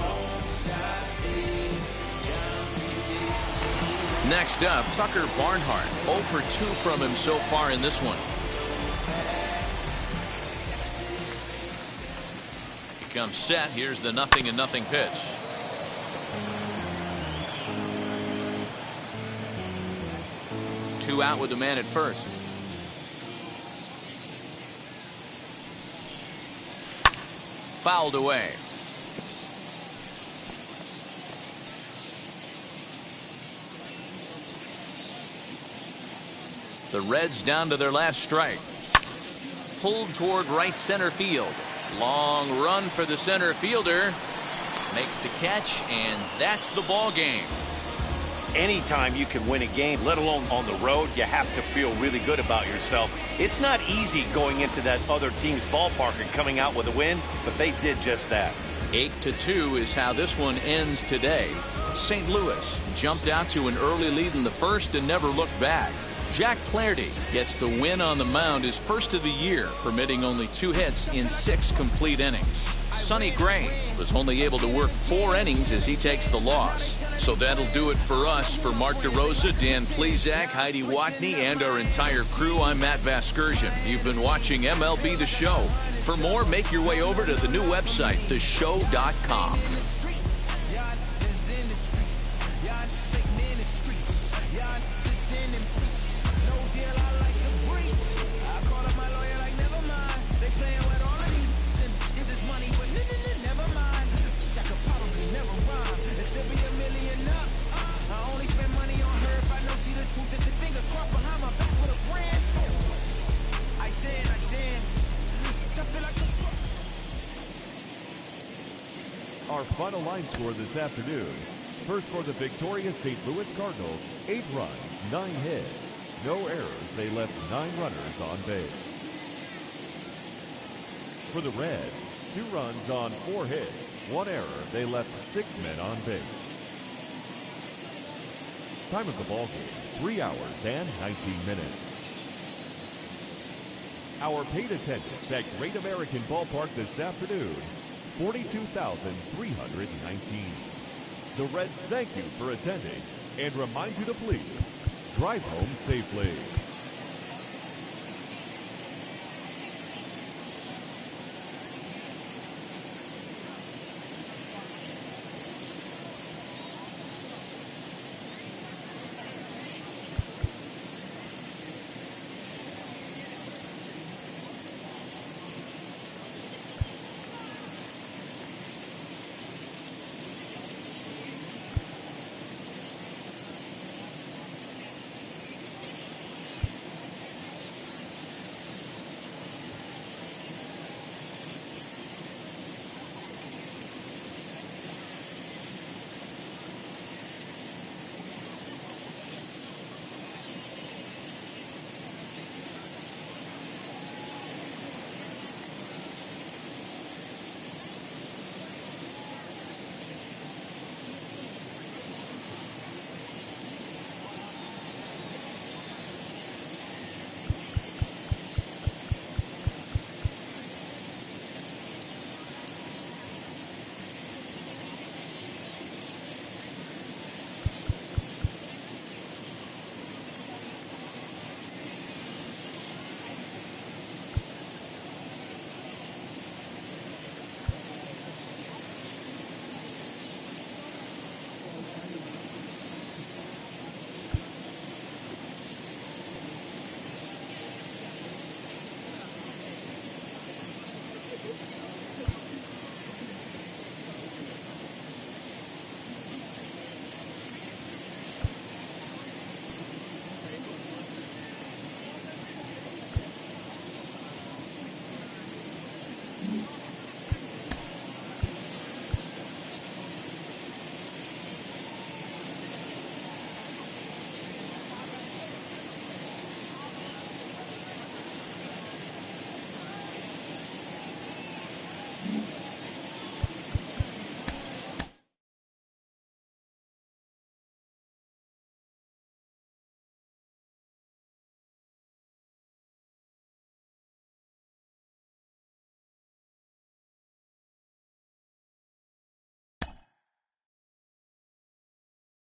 Next up, Tucker Barnhart. 0 for 2 from him so far in this one. He comes set. Here's the 0-0 pitch. Two out with the man at first. Fouled away. The Reds down to their last strike. Pulled toward right center field. Long run for the center fielder. Makes the catch, and that's the ball game. Anytime you can win a game, let alone on the road, you have to feel really good about yourself. It's not easy going into that other team's ballpark and coming out with a win, but they did just that. 8-2 is how this one ends today. St. Louis jumped out to an early lead in the first and never looked back. Jack Flaherty gets the win on the mound, his first of the year, permitting only 2 hits in 6 complete innings. Sonny Gray was only able to work 4 innings as he takes the loss. So that'll do it for us. For Mark DeRosa, Dan Plesac, Heidi Watney, and our entire crew, I'm Matt Vasgersian. You've been watching MLB The Show. For more, make your way over to the new website, theshow.com. Our final line score this afternoon. First for the victorious St. Louis Cardinals, 8 runs, 9 hits. No errors. They left 9 runners on base. For the Reds, 2 runs on 4 hits. 1 error. They left 6 men on base. Time of the ball game, 3 hours and 19 minutes. Our paid attendance at Great American Ballpark this afternoon, 42,319. The Reds thank you for attending and remind you to please drive home safely.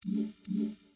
Mm-hmm.